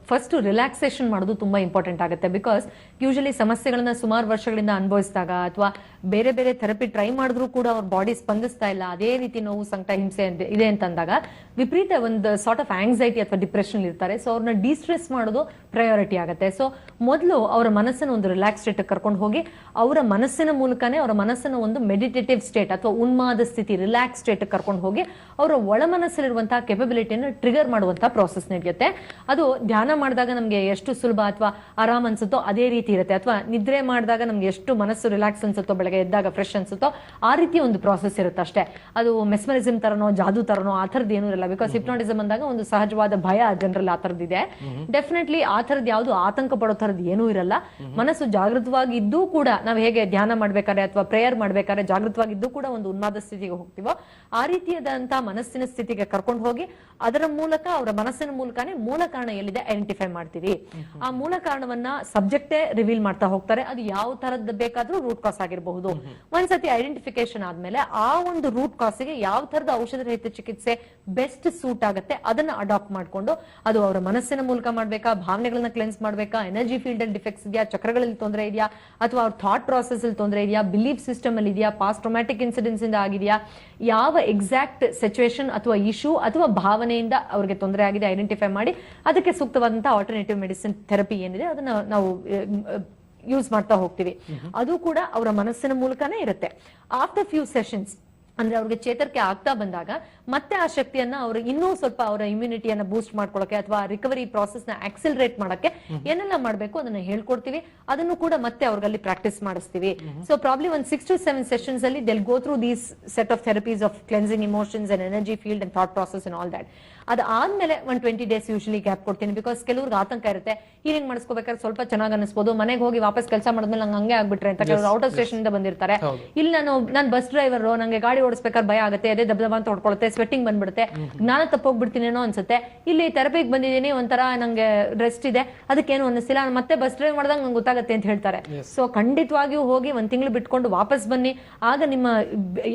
ಫಸ್ಟ್ ರಿಲ್ಯಾಕ್ಸೇಷನ್ ಮಾಡೋದು ತುಂಬಾ ಇಂಪಾರ್ಟೆಂಟ್ ಆಗುತ್ತೆ. ಬಿಕಾಸ್ ಯೂಶಲಿ ಸಮಸ್ಯೆಗಳನ್ನ ಸುಮಾರು ವರ್ಷಗಳಿಂದ ಅನುಭವಿಸಿದಾಗ ಅಥವಾ ಬೇರೆ ಬೇರೆ ಥೆರಪಿ ಟ್ರೈ ಮಾಡಿದ್ರು ಕೂಡ ಅವ್ರ ಬಾಡಿ ಸ್ಪಂದಿಸ್ತಾ ಇಲ್ಲ, ಅದೇ ರೀತಿ ನೋವು, ಸಂಕಟ, ಹಿಂಸೆ ಇದೆ ಅಂತಂದಾಗ ವಿಪರೀತ ಒಂದು ಸಾರ್ಟ್ ಆಫ್ ಆಂಗ್ಸೈಟಿ ಅಥವಾ ಡಿಪ್ರೆಷನ್ ಇರ್ತಾರೆ. ಸೊ ಅವ್ರನ್ನ ಡಿಸ್ಟ್ರೆಸ್ ಮಾಡೋದು ಪ್ರಯಾರಿಟಿ ಆಗುತ್ತೆ. ಸೊ ಮೊದಲು ಅವರ ಮನಸ್ಸನ್ನು ಒಂದು ರಿಲ್ಯಾಕ್ಸ್ ಸ್ಟೇಟ್ ಕರ್ಕೊಂಡು ಹೋಗಿ ಅವರ ಮನಸ್ಸಿನ ಮೂಲಕನೇ ಅವರ ಮನಸ್ಸನ್ನು ಒಂದು ಮೆಡಿಟೇಟಿವ್ ಸ್ಟೇಟ್ ಅಥವಾ ಉನ್ಮಾದ ಸ್ಥಿತಿ, ರಿಲ್ಯಾಕ್ಸ್ ಸ್ಟೇಟ್ ಕರ್ಕೊಂಡು ಹೋಗಿ ಅವರ ಒಳ ಮನಸ್ಸಲ್ಲಿರುವಂತಹ ಕೆಪಬಿಲಿಟಿಯನ್ನು ಟ್ರಿಗರ್ ಮಾಡುವಂತಹ ಪ್ರಾಸೆಸ್ ನಡೆಯುತ್ತೆ. ಅದು ಧ್ಯಾನ ಮಾಡಿದಾಗ ನಮ್ಗೆ ಎಷ್ಟು ಸುಲಭ ಅಥವಾ ಆರಾಮ್ ಅನ್ಸುತ್ತೋ ಅದೇ ರೀತಿ ಇರುತ್ತೆ, ಅಥವಾ ನಿದ್ರೆ ಮಾಡಿದಾಗ ನಮ್ಗೆ ಎಷ್ಟು ಮನಸ್ಸು ರಿಲ್ಯಾಕ್ಸ್ ಅನ್ಸುತ್ತೋ, ಬೆಳಗ್ಗೆ ಎದ್ದಾಗ ಫ್ರೆಶ್ ಅನ್ಸುತ್ತೋ ಆ ರೀತಿ ಒಂದು ಪ್ರಾಸೆಸ್ ಇರುತ್ತೆ ಅಷ್ಟೇ. ಅದು ಮೆಸ್ಮರಿಸಮ್ ತರನೋ ಜಾದೂ ತರನೋ ಆ ಥರದ್ದು ಏನೂ ಇರಲ್ಲ. ಬಿಕಾಸ್ ಹಿಪ್ನಾಟಿಸಮ್ ಅಂದಾಗ ಒಂದು ಸಹಜವಾದ ಭಯ ಜನರಲ್ಲಿ ಆ ಥರದ್ದಿದೆ. ಡೆಫಿನೆಟ್ಲಿ ಆ ಥರದ್ದು ಯಾವುದು ಆತಂಕ ಪಡೋ ಥರದ್ದು ಏನೂ ಇರಲ್ಲ. ಮನಸ್ಸು ಜಾಗೃತವಾಗಿ ಇದ್ದೂ ಕೂಡ ನಾವು ಹೇಗೆ ಧ್ಯಾನ ಮಾಡ್ಬೇಕಾದ್ರೆ ಅಥವಾ ಪ್ರೇಯರ್ ಮಾಡ್ಬೇಕಾದ್ರೆ ಜಾಗೃತವಾಗಿದ್ದು ಕೂಡ ಒಂದು ಉನ್ಮಾದ ಸ್ಥಿತಿಗೆ ಹೋಗ್ತೀವೋ ಆ ರೀತಿಯಾದಂತಹ ಮನಸ್ಸಿನ ಸ್ಥಿತಿಗೆ ಕರ್ಕೊಂಡು ಹೋಗಿ ಅದರ ಮೂಲಕ ಅವರ ಮನಸ್ಸಿನ ಮೂಲಕನೇ ಮೂಲ ಕಾರಣ ಎಲ್ಲಿದೆ ಐಡೆಂಟಿಫೈ ಮಾಡ್ತೀವಿ. ಆ ಮೂಲ ಕಾರಣವನ್ನ ಸಬ್ಜೆಕ್ಟೇ ರಿವೀಲ್ ಮಾಡ್ತಾ ಹೋಗ್ತಾರೆ. ಅದು ಯಾವ ತರದ್ದು ಬೇಕಾದ್ರೂ ರೂಟ್ ಕಾಸ್ ಆಗಿರಬಹುದು. ಒಂದ್ಸತಿ ಐಡೆಂಟಿಫಿಕೇಶನ್ ಆದ್ಮೇಲೆ ಆ ಒಂದು ರೂಟ್ ಕಾಸಿಗೆ ಯಾವ ತರದ ಔಷಧ ರಹಿತ ಚಿಕಿತ್ಸೆ ಬೆಸ್ಟ್ ಸೂಟ್ ಆಗುತ್ತೆ ಅದನ್ನ ಅಡಾಪ್ಟ್ ಮಾಡ್ಕೊಂಡು ಅದು ಅವರ ಮನಸ್ಸಿನ ಮೂಲಕ ಮಾಡ್ಬೇಕಾ, ಭಾವನೆಗಳನ್ನ ಕ್ಲೆನ್ಸ್ ಮಾಡ್ಬೇಕಾ, ಎನರ್ಜಿ ಫೀಲ್ಡ್ ಅಲ್ಲಿ ಡಿಫೆಕ್ಟ್ಸ್ ಇದೆಯಾ, ಚಕ್ರಗಳಲ್ಲಿ ತೊಂದರೆ ಇದೆಯಾ, ಅಥವಾ ಅವ್ರ ಥಾಟ್ ಪ್ರಾಸೆಸ್ ಅಲ್ಲಿ ತೊಂದರೆ ಇದೆಯಾ, ಬಿಲೀಫ್ ಸಿಸ್ಟಮ್ ಅಲ್ಲಿ ಇದೆಯಾ, ಪಾಸ್ಟ್ ಟ್ರಾಮ್ಯಾಟಿಕ್ ಇನ್ಸಿಡೆಂಟ್ಸ್ ಇಂದ ಆಗಿದೆಯಾ, ಯಾವ ಎಕ್ಸಾಕ್ಟ್ ಸಿಚುವೇಶನ್ ಅಥವಾ ಇಶ್ಯೂ ಅಥವಾ ಭಾವನೆಯಿಂದ ಅವ್ರಿಗೆ ತೊಂದರೆ ಆಗಿದೆ ಐಡೆಂಟಿಫೈ ಮಾಡಿ ಅದಕ್ಕೆ ಸೂಕ್ತವಾದಂತಹ ಆಲ್ಟರ್ನೇಟಿವ್ ಮೆಡಿಸಿನ್ ಥೆರಪಿ ಏನಿದೆ ಅದನ್ನ ನಾವು ಯೂಸ್ ಮಾಡ್ತಾ ಹೋಗ್ತೀವಿ. ಅದು ಕೂಡ ಅವರ ಮನಸ್ಸಿನ ಮೂಲಕನೇ ಇರುತ್ತೆ. ಆಫ್ಟರ್ ಫ್ಯೂ ಸೆಷನ್ಸ್ ಅಂದ್ರೆ ಅವ್ರಿಗೆ ಚೇತರಿಕೆ ಆಗ್ತಾ ಬಂದಾಗ ಮತ್ತೆ ಆ ಶಕ್ತಿಯನ್ನ ಅವರು ಇನ್ನೂ ಸ್ವಲ್ಪ ಅವರ ಇಮ್ಯುನಿಟಿಯನ್ನ ಬೂಸ್ಟ್ ಮಾಡ್ಕೊಳ್ಳೋಕೆ ಅಥವಾ ರಿಕವರಿ ಪ್ರಾಸೆಸ್ ನ ಆಕ್ಸಿಲರೇಟ್ ಮಾಡಕ್ಕೆ ಏನೆಲ್ಲ ಮಾಡ್ಬೇಕು ಅದನ್ನ ಹೇಳ್ಕೊಡ್ತೀವಿ. ಅದನ್ನು ಕೂಡ ಮತ್ತೆ ಅವ್ರಲ್ಲಿ ಪ್ರಾಕ್ಟೀಸ್ ಮಾಡಿಸ್ತೀವಿ. ಸೊ ಪ್ರಾಬ್ಲಿ ಒಂದು 6 to 7 ಸೆಷನ್ಸ್ ಅಲ್ಲಿ they'll go through these set of therapies of cleansing emotions and energy field and thought process and all that. ಅದಾದ್ಮೇಲೆ 120 days ಯೂಶಲಿ ಗ್ಯಾಪ್ ಕೊಡ್ತೀನಿ. ಬಿಕಾಸ್ ಕೆಲವ್ರಿಗೆ ಆತಂಕ ಇರುತ್ತೆ, ಹೀಲಿಂಗ್ ಮಾಡಿಸ್ಕೋಬೇಕಾದ್ರೆ ಸ್ವಲ್ಪ ಚೆನ್ನಾಗಿ ಅನಿಸ್ಬೋದು, ಮನೆಗೆ ಹೋಗಿ ವಾಪಸ್ ಕೆಲಸ ಮಾಡಿದ್ಮೇಲೆ ನಂಗೆ ಹಂಗೆ ಆಗ್ಬಿಟ್ರೆ ಅಂತ ಕೆಲವರು ಔಟ್ ಆಫ್ ಸ್ಟೇಷನ್ ಇಂದ ಬಂದಿರ್ತಾರೆ. ಇಲ್ಲಿ ನಾನು ಬಸ್ ಡ್ರೈವರ್, ನಂಗೆ ಗಾಡಿ ಓಡಿಸ್ಬೇಕಾದ್ರೆ ಭಯ ಆಗುತ್ತೆ, ಅದೇ ದಬ ಅಂತ ಹೊಡ್ಕೊಳುತ್ತೆ, ಸ್ವೆಟ್ಟಿಂಗ್ ಬಂದ್ಬಿಡುತ್ತೆ, ಜ್ಞಾನ ತಪ್ಪೋಗ್ಬಿಡ್ತೀನೇನೋ ಅನ್ಸುತ್ತೆ. ಇಲ್ಲಿ ಥೆರಪಿಗೆ ಬಂದಿದ್ದೀನಿ, ಒಂಥರ ನಂಗೆ ರೆಸ್ಟ್ ಇದೆ, ಅದಕ್ಕೇನು ಅನ್ನಿಸ್ತಿಲ್ಲ, ಮತ್ತೆ ಬಸ್ ಡ್ರೈವ್ ಮಾಡಿದಾಗ ನಂಗೆ ಗೊತ್ತಾಗುತ್ತೆ ಅಂತ ಹೇಳ್ತಾರೆ. ಸೊ ಖಂಡಿತವಾಗಿಯೂ ಹೋಗಿ ಒಂದ್ ತಿಂಗಳು ಬಿಟ್ಕೊಂಡು ವಾಪಸ್ ಬನ್ನಿ, ಆಗ ನಿಮ್ಮ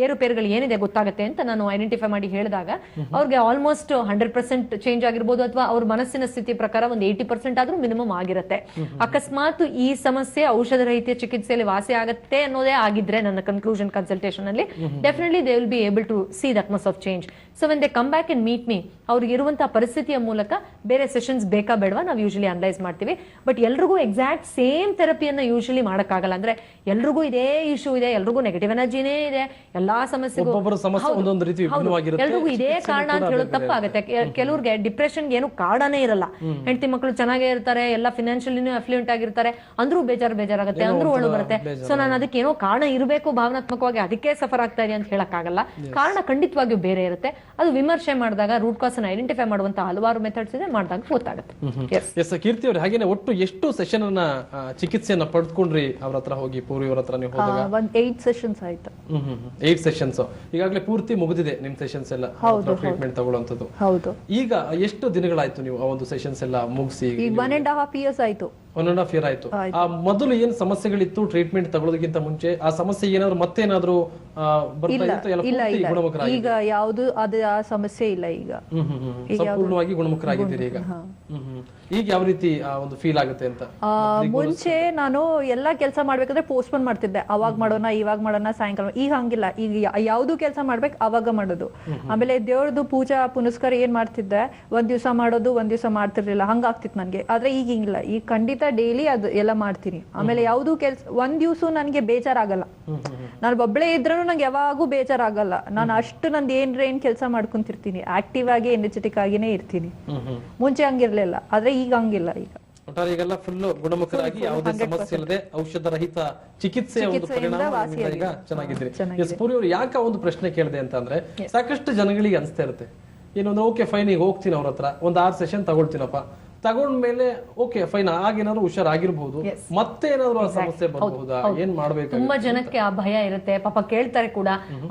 ಏರುಪೇರುಗಳು ಏನಿದೆ ಗೊತ್ತಾಗುತ್ತೆ ಅಂತ ನಾನು ಐಡೆಂಟಿಫೈ ಮಾಡಿ ಹೇಳಿದಾಗ ಅವ್ರಿಗೆ ಆಲ್ಮೋಸ್ಟ್ 100% ಚೇಂಜ್ ಆಗಿರ್ಬೋದು, ಅಥವಾ ಅವ್ರ ಮನಸ್ಸಿನ ಸ್ಥಿತಿ ಪ್ರಕಾರ ಒಂದು 80% ಆದ್ರೂ ಮಿನಿಮಮ್ ಆಗಿರುತ್ತೆ. ಅಕಸ್ಮಾತ್ ಈ ಸಮಸ್ಯೆ ಔಷಧ ರಹಿತ ಚಿಕಿತ್ಸೆಯಲ್ಲಿ ವಾಸಿ ಆಗುತ್ತೆ ಅನ್ನೋದೇ ಆಗಿದ್ರೆ ನನ್ನ ಕನ್ಕ್ಲೂಷನ್ ಕನ್ಸಲ್ಟೇಷನ್ ಅಲ್ಲಿ definitely they will be able to see that much of change. So when they come back and meet me, ಅವ್ರಿಗೆ ಇರುವಂತಹ ಪರಿಸ್ಥಿತಿಯ ಮೂಲಕ ಬೇರೆ ಸೆಷನ್ಸ್ ಬೇಕಾ ಬೇಡವಾ ನಾವು ಯೂಶಲಿ ಅನಲೈಸ್ ಮಾಡ್ತೀವಿ. ಬಟ್ ಎಲ್ರಿಗೂ ಎಕ್ಸಾಕ್ಟ್ ಸೇಮ್ ಥೆರಪಿಯನ್ನ ಯೂಶಲಿ ಮಾಡಕ್ಕಾಗಲ್ಲ. ಅಂದ್ರೆ ಎಲ್ರಿಗೂ ಇದೇ ಇಶ್ಯೂ ಇದೆ, ಎಲ್ರಿಗೂ ನೆಗೆಟಿವ್ ಎನರ್ಜಿನೇ ಇದೆ, ಎಲ್ಲಾ ಸಮಸ್ಯೆಗೂ ಎಲ್ರಿಗೂ ಇದೇ ಕಾರಣ ಅಂತ ಹೇಳೋದು ತಪ್ಪಾಗುತ್ತೆ. ಕೆಲವ್ರಿಗೆ ಡಿಪ್ರೆಷನ್ಗೆ ಏನು ಕಾರಣನೇ ಇರಲ್ಲ, ಹೆಂಡತಿ ಮಕ್ಕಳು ಚೆನ್ನಾಗೇ ಇರ್ತಾರೆ, ಎಲ್ಲ ಫಿನಾನ್ಷಿಯಲಿನೂ ಅಫ್ಲೂಯೆಂಟ್ ಆಗಿರ್ತಾರೆ, ಅಂದ್ರೂ ಬೇಜಾರಾಗುತ್ತೆ, ಅಂದ್ರೂ ಒಳು ಬರುತ್ತೆ. ಸೊ ನಾನು ಅದಕ್ಕೆ ಏನೋ ಕಾರಣ ಇರಬೇಕು ಭಾವನಾತ್ಮಕವಾಗಿ, ಅದಕ್ಕೆ ಸಫರ್ ಆಗ್ತಾ ಇದೆ ಅಂತ ಹೇಳಕ್ಕಾಗಲ್ಲ. ಕಾರಣ ಖಂಡಿತವಾಗಿಯೂ ಬೇರೆ ಇರುತ್ತೆ. ಅದು ವಿಮರ್ಶೆ ಮಾಡಿದಾಗ ರೂಟ್ ಕಾಸ್ ಅನ್ನು ಐಡೆಂಟಿಫೈ ಮಾಡುವಂತ ಹಲವಾರು ಮೆಥಡ್ಸ್ ಇದೆ, ಮಾಡಿದಾಗ ಗೊತ್ತಾಗುತ್ತೆ. ಕೀರ್ತಿ ಅವ್ರೆ, ಹಾಗೇನೆ ಒಟ್ಟು ಎಷ್ಟು ಸೆಷನ್ ಅನ್ನ ಚಿಕಿತ್ಸೆಯನ್ನ ಪಡೆದುಕೊಂಡ್ರಿ ಅವ್ರ ಹತ್ರ ಹೋಗಿ, ಪೂರ್ವಿ ಅವ್ರ ಹತ್ರ ನೀವು ಹೋದಾಗ? 8 ಸೆಷನ್ಸ್ ಆಯ್ತು. 8 ಸೆಷನ್ಸ್ ಈಗಾಗಲೇ ಪೂರ್ತಿ ಮುಗಿದಿದೆ ನಿಮ್ ಸೆಷನ್ಸ್ ಎಲ್ಲ, ಟ್ರೀಟ್ಮೆಂಟ್ ತಗೊಳ್ಳುವಂತದ್ದು. ಹೌದು. ಈಗ ಎಷ್ಟು ದಿನಗಳಾಯ್ತು ನೀವು ಆ ಒಂದು ಸೆಷನ್ಸ್ ಎಲ್ಲ ಮುಗಿಸಿ? ಈಗ 1.5 years ಆಯ್ತು. 1.5 year ಆಯ್ತು. ಆ ಮೊದಲು ಏನ್ ಸಮಸ್ಯೆಗಳಿತ್ತು ಟ್ರೀಟ್ಮೆಂಟ್ ತಗೊಳ್ಳೋದಕ್ಕಿಂತ ಮುಂಚೆ, ಆ ಸಮಸ್ಯೆ ಏನಾದ್ರು ಮತ್ತೇನಾದ್ರು ಈಗ ಯಾವ್ದು ಅದು ಆ ಸಮಸ್ಯೆ ಇಲ್ಲ, ಈಗ ಸಂಪೂರ್ಣವಾಗಿ ಗುಣಮುಖರಾಗಿದ್ದೀರಿ ಈಗ. ಈಗ ಯಾವ ರೀತಿ ಒಂದು ಫೀಲ್ ಆಗುತ್ತೆ ಅಂತ? ಮುಂಚೆ ನಾನು ಎಲ್ಲಾ ಕೆಲಸ ಮಾಡ್ಬೇಕಂದ್ರೆ ಪೋಸ್ಟ್ಪೋನ್ ಮಾಡ್ತಿದ್ದೆ, ಅವಾಗ ಮಾಡೋಣ ಇವಾಗ ಮಾಡೋಣ ಸಾಯಂಕಾಲ. ಈಗ ಹಂಗಿಲ್ಲ, ಈಗ ಯಾವ್ದು ಕೆಲಸ ಮಾಡ್ಬೇಕು ಅವಾಗ ಮಾಡೋದು. ಆಮೇಲೆ ದೇವ್ರದ್ದು ಪೂಜಾ ಪುನಸ್ಕಾರ ಏನ್ ಮಾಡ್ತಿದ್ದೆ, ಒಂದ್ ದಿವಸ ಮಾಡೋದು ಒಂದ್ ದಿವಸ ಮಾಡ್ತಿರ್ಲಿಲ್ಲ, ಹಂಗಾಗ್ತಿತ್ತು ನನ್ಗೆ. ಆದ್ರೆ ಈಗ ಹಿಂಗಿಲ್ಲ, ಈಗ ಖಂಡಿತ ಡೈಲಿ ಅದು ಎಲ್ಲ ಮಾಡ್ತೀನಿ. ಆಮೇಲೆ ಯಾವ್ದು ಕೆಲ್ಸ ಒಂದ್ ದಿವ್ಸ ನನ್ಗೆ ಬೇಜಾರಾಗಲ್ಲ. ನಾನು ಒಬ್ಳೆ ಇದ್ರೂ ನಂಗೆ ಯಾವಾಗೂ ಬೇಜಾರಾಗಲ್ಲ. ನಾನು ಅಷ್ಟು ನಂದು ಏನ್ ಕೆಲಸ ಮಾಡ್ಕೊಂತಿರ್ತೀನಿ, ಆಕ್ಟಿವ್ ಆಗಿ ಎನರ್ಜೆಟಿಕ್ ಆಗಿನೇ ಇರ್ತೀನಿ. ಮುಂಚೆ ಹಂಗಿರ್ಲಿಲ್ಲ, ಆದ್ರೆ ಈಗ ಹಂಗಿಲ್ಲ. ಈಗ ಈಗೆಲ್ಲ ಫುಲ್ ಗುಣಮುಖರಾಗಿ ಯಾವುದೇ ಸಮಸ್ಯೆ ಇಲ್ಲದೆ ಔಷಧ ರಹಿತ ಚಿಕಿತ್ಸೆಯ ಒಂದು ಪರಿಣಾಮ ಈಗ ಚೆನ್ನಾಗಿದ್ರಿ. ಪೂರ್ವಿ ಅವರು ಯಾಕೆ ಒಂದು ಪ್ರಶ್ನೆ ಕೇಳಿದೆ ಅಂತ ಅಂದ್ರೆ, ಸಾಕಷ್ಟು ಜನಗಳಿಗೆ ಅನ್ಸ್ತಾ ಇರುತ್ತೆ, ಏನಂದ್ರೆ ಓಕೆ ಫೈನ್ ಈಗ ಹೋಗ್ತೀನಿ ಅವ್ರ ಹತ್ರ, ಒಂದ್ 6 ಸೆಷನ್ ತಗೊಳ್ತೀನಪ್ಪ, ತಗೊಂಡ್ಮೇಲೆ ಓಕೆ ಫೈನ್ ಆಗೇನಾದ್ರು ಹುಷಾರಾಗಿರ್ಬಹುದು, ಮತ್ತೆ ಏನಾದ್ರು ಸಮಸ್ಯೆ ಬರಬಹುದಾ, ಏನ್ ಮಾಡ್ಬೇಕು? ತುಂಬಾ ಜನಕ್ಕೆ ಆ ಭಯ ಇರುತ್ತೆ, ಪಾಪ ಕೇಳ್ತಾರೆ ಕೂಡ,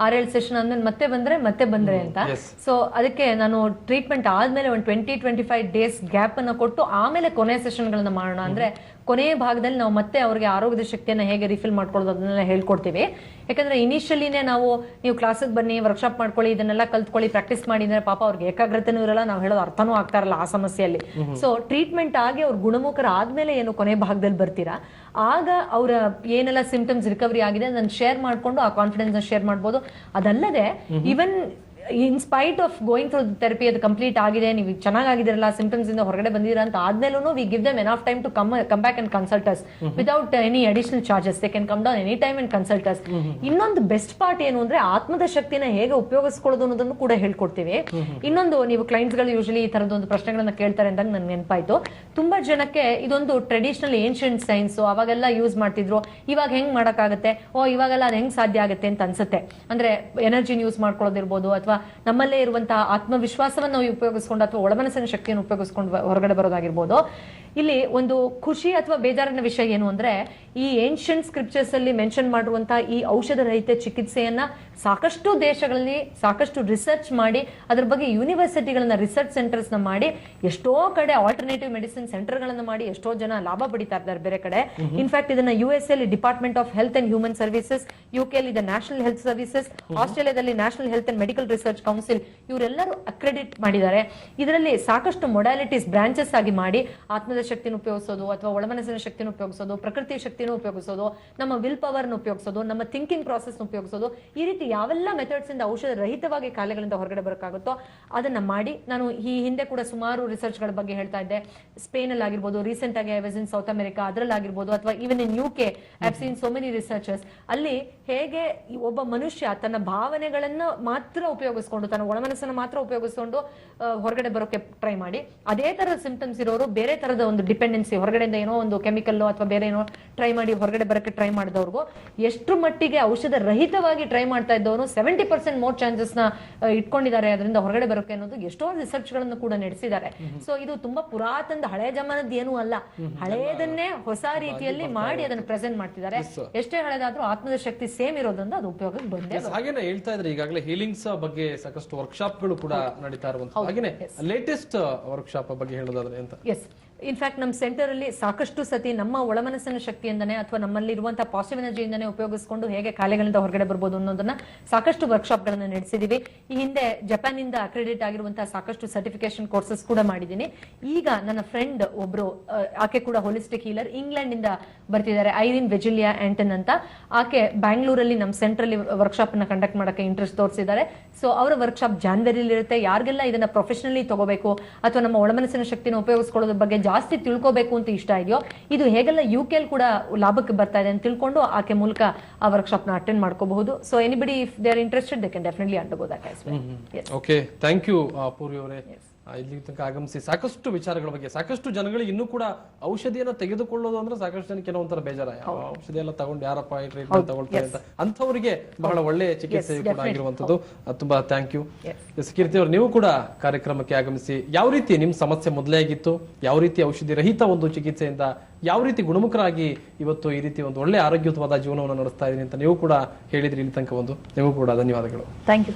6-7 ಸೆಷನ್ ಆದ್ಮೇಲೆ ಮತ್ತೆ ಬಂದ್ರೆ ಅಂತ. ಸೊ ಅದಕ್ಕೆ ನಾನು ಟ್ರೀಟ್ಮೆಂಟ್ ಆದ್ಮೇಲೆ ಒಂದು 20-25 ಡೇಸ್ ಗ್ಯಾಪ್ ಅನ್ನ ಕೊಟ್ಟು ಆಮೇಲೆ ಕೊನೆ ಸೆಷನ್ ಗಳನ್ನ ಮಾಡೋಣ. ಅಂದ್ರೆ ಕೊನೆಯ ಭಾಗದಲ್ಲಿ ನಾವು ಮತ್ತೆ ಅವ್ರಿಗೆ ಆರೋಗ್ಯದ ಶಕ್ತಿಯನ್ನ ಹೇಗೆ ರಿಫಿಲ್ ಮಾಡ್ಕೊಳ್ಳೋದು ಅದನ್ನೆಲ್ಲ ಹೇಳ್ಕೊಡ್ತೀವಿ. ಯಾಕಂದ್ರೆ ಇನಿಷಿಯಲಿನೇ ನಾವು ನೀವು ಕ್ಲಾಸಿಗೆ ಬನ್ನಿ, ವರ್ಕ್ಶಾಪ್ ಮಾಡ್ಕೊಳ್ಳಿ, ಇದನ್ನೆಲ್ಲ ಕಲ್ತ್ಕೊಳ್ಳಿ, ಪ್ರಾಕ್ಟೀಸ್ ಮಾಡಿದ್ರೆ ಪಾಪ ಅವ್ರಿಗೆ ಏಕಾಗ್ರತೆನೂ ಇರಲ್ಲ, ನಾವು ಹೇಳೋದು ಅರ್ಥನೂ ಆಗ್ತಾ ಇರಲ್ಲ ಆ ಸಮಸ್ಯೆಯಲ್ಲಿ. ಸೊ ಟ್ರೀಟ್ಮೆಂಟ್ ಆಗಿ ಅವ್ರು ಗುಣಮುಖರ ಆದ್ಮೇಲೆ ಏನು ಕೊನೆ ಭಾಗದಲ್ಲಿ ಬರ್ತೀರಾ, ಆಗ ಅವರ ಏನೆಲ್ಲ ಸಿಂಪ್ಟಮ್ಸ್ ರಿಕವರಿ ಆಗಿದೆ ಅದನ್ನ ಶೇರ್ ಮಾಡ್ಕೊಂಡು ಆ ಕಾನ್ಫಿಡೆನ್ಸ್ ಶೇರ್ ಮಾಡ್ಬೋದು. ಅದಲ್ಲದೆ even in spite of going through therapy ಅದು ಕಂಪ್ಲೀಟ್ ಆಗಿದೆ, ನೀವು ಚೆನ್ನಾಗಿದಿರಲ್ಲ, ಸಿಂಪ್ಟಮ್ಸ್ ಇಂದ ಹೊರಗಡೆ ಬಂದಿದ್ದೀರಾ ಅಂತ ಆದ್ಮೇಲೂ we give them enough time to come back and consult us without any additional charges. They can come down any time and consult us. ಇನ್ನೊಂದು ಬೆಸ್ಟ್ ಪಾರ್ಟ್ ಏನು ಅಂದ್ರೆ ಆತ್ಮದ ಶಕ್ತಿನ ಹೇಗೆ ಉಪಯೋಗಿಸ್ಕೊಳ್ಳೋದು ಅನ್ನೋದನ್ನು ಕೂಡ ಹೇಳ್ಕೊಡ್ತೀವಿ. ಇನ್ನೊಂದು, ನೀವು ಕ್ಲೈಂಟ್ಸ್ ಗಳು ಯೂಶಲಿ ಈ ತರದೊಂದು ಪ್ರಶ್ನೆಗಳನ್ನ ಕೇಳ್ತಾರೆ ಅಂದಾಗ ನನ್ಗೆ ನೆನಪಾಯ್ತು, ತುಂಬಾ ಜನಕ್ಕೆ ಇದೊಂದು ಟ್ರೆಡಿಷನಲ್ ಏನ್ಷಿಯಂಟ್ ಸೈನ್ಸ್, ಅವಾಗೆಲ್ಲ ಯೂಸ್ ಮಾಡ್ತಿದ್ರು, ಇವಾಗ ಹೆಂಗ್ ಮಾಡಕ್ಕಾಗತ್ತೆ, ಇವಾಗೆಲ್ಲ ಅದು ಹೆಂಗ್ ಸಾಧ್ಯ ಆಗುತ್ತೆ ಅಂತ ಅನ್ಸುತ್ತೆ. ಅಂದ್ರೆ ಎನರ್ಜಿನ ಯೂಸ್ ಮಾಡ್ಕೊಳ್ಳೋದಿರ್ಬೋದು, ಅಥವಾ ನಮ್ಮಲ್ಲೇ ಇರುವಂತಹ ಆತ್ಮವಿಶ್ವಾಸವನ್ನು ಉಪಯೋಗಿಸ್ಕೊಂಡು ಅಥವಾ ಒಳಮನಸ್ಸಿನ ಶಕ್ತಿಯನ್ನು ಉಪಯೋಗಿಸ್ಕೊಂಡು ಹೊರಗಡೆ ಬರೋದಾಗಿರ್ಬೋದು. ಇಲ್ಲಿ ಒಂದು ಖುಷಿ ಅಥವಾ ಬೇಜಾರಿನ ವಿಷಯ ಏನು ಅಂದ್ರೆ, ಈ ಏನ್ಷಿಯಂಟ್ ಸ್ಕ್ರಿಪ್ಚರ್ಸ್ ಅಲ್ಲಿ ಮೆನ್ಷನ್ ಮಾಡಿರುವಂತಹ ಈ ಔಷಧ ರಹಿತ ಚಿಕಿತ್ಸೆಯನ್ನ ಸಾಕಷ್ಟು ದೇಶಗಳಲ್ಲಿ ಸಾಕಷ್ಟು ರಿಸರ್ಚ್ ಮಾಡಿ, ಅದ್ರ ಬಗ್ಗೆ ಯೂನಿವರ್ಸಿಟಿಗಳನ್ನ ರಿಸರ್ಚ್ ಸೆಂಟರ್ಸ್ ನ ಮಾಡಿ, ಎಷ್ಟೋ ಕಡೆ ಆಲ್ಟರ್ನೇಟಿವ್ ಮೆಡಿಸಿನ್ ಸೆಂಟರ್ ಗಳನ್ನ ಮಾಡಿ ಎಷ್ಟೋ ಜನ ಲಾಭ ಪಡಿತಾ ಇದ್ದಾರೆ ಬೇರೆ ಕಡೆ. ಇನ್ಫ್ಯಾಕ್ಟ್ ಇದನ್ನ US ಅಲ್ಲಿ department of health and human services, UK ಅಲ್ಲಿ ಇದೆ ನ್ಯಾಷನಲ್ ಹೆಲ್ತ್ ಸರ್ವಿಸಸ್, ಆಸ್ಟ್ರೇಲಿಯಾದಲ್ಲಿ national health and medical research council, ಇವರೆಲ್ಲರೂ ಅಕ್ರೆಡಿಟ್ ಮಾಡಿದ್ದಾರೆ. ಇದರಲ್ಲಿ ಸಾಕಷ್ಟು ಮೊಡಾಲಿಟೀಸ್ ಬ್ರಾಂಚಸ್ ಆಗಿ ಮಾಡಿ, ಆತ್ಮದ ಶಕ್ತಿನ ಉಪಯೋಗಿಸೋದು ಅಥವಾ ಒಳಮನಸ್ಸಿನ ಶಕ್ತಿನ ಉಪಯೋಗಿಸೋದು, ಪ್ರಕೃತಿಯ ಶಕ್ತಿನ ಉಪಯೋಗಿಸೋದು, ನಮ್ಮ ವಿಲ್ ಪವರ್ ಉಪಯೋಗಿಸೋದು, ನಮ್ಮ ಥಿಂಕಿಂಗ್ ಪ್ರಾಸೆಸ್ ಉಪಯೋಗಿಸೋದು, ಈ ರೀತಿ ಯಾವೆಲ್ಲ ಮೆಥಡ್ಸ್ ಇಂದ ಔಷಧ ರಹಿತವಾಗಿ ಕಾಯಿಲೆಗಳಿಂದ ಹೊರಗಡೆ ಬರೋಕ್ಕಾಗುತ್ತೋ ಅದನ್ನ ಮಾಡಿ. ನಾನು ಈ ಹಿಂದೆ ಕೂಡ ಸುಮಾರು ರಿಸರ್ಚ್ ಗಳ ಬಗ್ಗೆ ಹೇಳ್ತಾ ಇದ್ದೆ. ಸ್ಪೇನ್ ಅಲ್ಲಿ ಆಗಿರ್ಬೋದು, ರೀಸೆಂಟ್ ಆಗಿ I was in South America, ಅದರಲ್ಲಾಗಿರ್ಬೋದು, ಅಥವಾ even in UK I have seen so many researchers. ಅಲ್ಲಿ ಹೇಗೆ ಒಬ್ಬ ಮನುಷ್ಯ ತನ್ನ ಭಾವನೆಗಳನ್ನ ಮಾತ್ರ ಉಪಯೋಗಿಸ್ಕೊಂಡು, ತನ್ನ ಒಳಮನಸ್ಸನ್ನ ಮಾತ್ರ ಉಪಯೋಗಿಸ್ಕೊಂಡು ಹೊರಗಡೆ ಬರೋಕೆ ಟ್ರೈ ಮಾಡಿ, ಅದೇ ತರದ ಸಿಂಪ್ಟಮ್ಸ್ ಇರೋರು ಬೇರೆ ತರದ ಒಂದು ಡಿಪೆಂಡೆನ್ಸಿ, ಹೊರಗಡೆಯಿಂದ ಏನೋ ಒಂದು ಕೆಮಿಕಲ್ ಅಥವಾ ಬೇರೆ ಏನೋ ಟ್ರೈ ಮಾಡಿ ಹೊರಗಡೆ ಬರಕ್ಕೆ ಟ್ರೈ ಮಾಡಿದವ್ರಿಗೂ ಎಷ್ಟು ಮಟ್ಟಿಗೆ ಔಷಧ ರಹಿತವಾಗಿ ಟ್ರೈ ಮಾಡ್ತಾ ಇದ್ದವರು 70% ಮೋರ್ ಚಾನ್ಸಸ್ ನ ಇಟ್ಕೊಂಡಿದ್ದಾರೆ ಅದರಿಂದ ಹೊರಗಡೆ ಬರೋಕೆ ಅನ್ನೋದು ಎಷ್ಟೋ ರಿಸರ್ಚ್ ಗಳನ್ನು ಕೂಡ ನಡೆಸಿದ್ದಾರೆ. ಸೊ ಇದು ತುಂಬಾ ಪುರಾತನದ ಹಳೆ ಜಮಾನದ ಏನೂ ಅಲ್ಲ, ಹಳೆಯದನ್ನೇ ಹೊಸ ರೀತಿಯಲ್ಲಿ ಮಾಡಿ ಅದನ್ನ ಪ್ರೆಸೆಂಟ್ ಮಾಡ್ತಿದ್ದಾರೆ. ಎಷ್ಟೇ ಹಳೆದಾದ್ರೂ ಆತ್ಮದ ಶಕ್ತಿ ಸೇಮ್ ಇರೋದ್ರಿಂದ ಅದು ಉಪಯೋಗಕ್ಕೆ ಬಂದೇ. ಹಾಗೇನೆ ಹೇಳ್ತಾ ಇದ್ರೆ ಈಗಾಗಲೇ ಹೀಲಿಂಗ್ಸ್ ಬಗ್ಗೆ ಸಾಕಷ್ಟು ವರ್ಕ್ಶಾಪ್ ಗಳು ಕೂಡ ನಡೀತಾ ಇರುವಂತ, ಹಾಗೇನೆ ಲೇಟೆಸ್ಟ್ ವರ್ಕ್ಶಾಪ್ ಬಗ್ಗೆ ಹೇಳೋದಾದ್ರೆ ಅಂತ. ಎಸ್, ಇನ್ಫ್ಯಾಕ್ಟ್ ನಮ್ಮ ಸೆಂಟರ್ ಅಲ್ಲಿ ಸಾಕಷ್ಟು ಸತಿ ನಮ್ಮ ಒಳಮನಸ್ಸಿನ ಶಕ್ತಿಯಿಂದನೇ ಅಥವಾ ನಮ್ಮಲ್ಲಿ ಇರುವಂತಹ ಪಾಸಿಟಿವ್ ಎನರ್ಜಿಯಿಂದನೇ ಉಪಯೋಗಿಸಿಕೊಂಡು ಹೇಗೆ ಕಾಯಿಲೆಗಳಿಂದ ಹೊರಗಡೆ ಬರ್ಬೋದು ಅನ್ನೋದನ್ನ ಸಾಕಷ್ಟು ವರ್ಕ್ಶಾಪ್ ಗಳನ್ನ ನಡೆಸಿದೀವಿ. ಈ ಹಿಂದೆ ಜಪಾನ್ ಇಂದ ಅಕ್ರೆಡಿಟ್ ಆಗಿರುವಂತಹ ಸಾಕಷ್ಟು ಸರ್ಟಿಫಿಕೇಶನ್ ಕೋರ್ಸಸ್ ಕೂಡ ಮಾಡಿದ್ದೀನಿ. ಈಗ ನನ್ನ ಫ್ರೆಂಡ್ ಒಬ್ರು, ಆಕೆ ಕೂಡ ಹೋಲಿಸ್ಟಿಕ್ ಹೀಲರ್, ಇಂಗ್ಲೆಂಡ್ ಇಂದ ಬರ್ತಿದ್ದಾರೆ, ಐರಿನ್ ವೆಜಿಲಿಯಾ ಆಂಟನ್ ಅಂತ. ಆಕೆ ಬ್ಯಾಂಗ್ಳೂರಲ್ಲಿ ನಮ್ಮ ಸೆಂಟರ್ ಅಲ್ಲಿ ವರ್ಕ್ಶಾಪ್ ಅನ್ನ ಕಂಡಕ್ಟ್ ಮಾಡಕ್ಕೆ ಇಂಟ್ರೆಸ್ಟ್ ತೋರಿಸಿದ್ದಾರೆ. ಸೊ ಅವರ ವರ್ಕ್ಶಾಪ್ ಜಾನ್ವರಿಲಿ ಇರುತ್ತೆ. ಯಾರಿಗೆಲ್ಲ ಇದನ್ನ ಪ್ರೊಫೆಷನಲಿ ತಗೋಬೇಕು ಅಥವಾ ನಮ್ಮ ಒಳಮನಸ್ಸಿನ ಶಕ್ತಿನ ಉಪಯೋಗಿಸ್ಕೊಳ್ಳೋದ್ರ ಬಗ್ಗೆ ಜಾಸ್ತಿ ತಿಳ್ಕೋಬೇಕು ಅಂತ ಇಷ್ಟ ಇದೆಯೋ, ಇದು ಹೇಗೆಲ್ಲ ಯುಕೆ ಕೂಡ ಲಾಭಕ್ಕೆ ಬರ್ತಾ ಇದೆ ಅಂತ ತಿಳ್ಕೊಂಡು ಆಕೆ ಮೂಲಕ ಆ ವರ್ಕ್ಶಾಪ್ ನ ಅಟೆಂಡ್ ಮಾಡ್ಕೋಬಹುದು. So anybody if they are interested they can definitely undergo that as well. Okay, thank you Poorvi ಅವರೇ. ಇಲ್ಲಿ ತನಕ ಆಗಮಿಸಿ ಸಾಕಷ್ಟು ವಿಚಾರಗಳ ಬಗ್ಗೆ, ಸಾಕಷ್ಟು ಜನಗಳಿಗೆ ಇನ್ನೂ ಕೂಡ ಔಷಧಿಯನ್ನ ತೆಗೆದುಕೊಳ್ಳೋದು ಅಂದ್ರೆ ಸಾಕಷ್ಟು ಜನಕ್ಕೆ ಏನೋ ಒಂಥರ ಬೇಜಾರ, ಔಷಧಿ ಎಲ್ಲ ತಗೊಂಡು ಯಾರಪ್ಪ ಟ್ರೀಟ್ಮೆಂಟ್ ತಗೊಳ್ತಾರೆ ಅಂತ, ಅಂಥವರಿಗೆ ಬಹಳ ಒಳ್ಳೆಯ ಚಿಕಿತ್ಸೆ ಕೂಡ ಆಗಿರುವಂತದ್ದು. ತುಂಬಾ ಥ್ಯಾಂಕ್ ಯು. ಕೀರ್ತಿ ಅವರು, ನೀವು ಕೂಡ ಕಾರ್ಯಕ್ರಮಕ್ಕೆ ಆಗಮಿಸಿ ಯಾವ ರೀತಿ ನಿಮ್ ಸಮಸ್ಯೆ ಮೊದಲೇ ಆಗಿತ್ತು, ಯಾವ ರೀತಿ ಔಷಧಿ ರಹಿತ ಒಂದು ಚಿಕಿತ್ಸೆಯಿಂದ ಯಾವ ರೀತಿ ಗುಣಮುಖರಾಗಿ ಇವತ್ತು ಈ ರೀತಿ ಒಂದು ಒಳ್ಳೆ ಆರೋಗ್ಯಯುತವಾದ ಜೀವನವನ್ನು ನಡೆಸ್ತಾ ಇದೀನಿ ಅಂತ ನೀವು ಕೂಡ ಹೇಳಿದ್ರಿ. ಇಲ್ಲಿ ತನಕ ನೀವು ಕೂಡ ಧನ್ಯವಾದಗಳು. Thank you.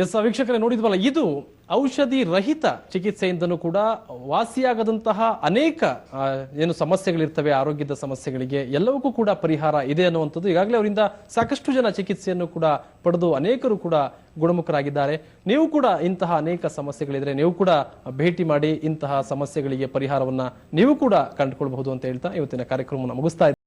ಎಸ್ ವೀಕ್ಷಕರೇ, ನೋಡಿದ್ವಲ್ಲ, ಇದು ಔಷಧಿ ರಹಿತ ಚಿಕಿತ್ಸೆಯಿಂದನೂ ಕೂಡ ವಾಸಿಯಾಗದಂತಹ ಅನೇಕ ಏನು ಸಮಸ್ಯೆಗಳಿರ್ತವೆ, ಆರೋಗ್ಯದ ಸಮಸ್ಯೆಗಳಿಗೆ ಎಲ್ಲವಕ್ಕೂ ಕೂಡ ಪರಿಹಾರ ಇದೆ ಅನ್ನುವಂಥದ್ದು. ಈಗಾಗಲೇ ಅವರಿಂದ ಸಾಕಷ್ಟು ಜನ ಚಿಕಿತ್ಸೆಯನ್ನು ಕೂಡ ಪಡೆದು ಅನೇಕರು ಕೂಡ ಗುಣಮುಖರಾಗಿದ್ದಾರೆ. ನೀವು ಕೂಡ ಇಂತಹ ಅನೇಕ ಸಮಸ್ಯೆಗಳಿದ್ರೆ ನೀವು ಕೂಡ ಭೇಟಿ ಮಾಡಿ ಇಂತಹ ಸಮಸ್ಯೆಗಳಿಗೆ ಪರಿಹಾರವನ್ನ ನೀವು ಕೂಡ ಕಂಡುಕೊಳ್ಬಹುದು ಅಂತ ಹೇಳ್ತಾ ಇವತ್ತಿನ ಕಾರ್ಯಕ್ರಮವನ್ನು ಮುಗಿಸ್ತಾ ಇದ್ದೀನಿ.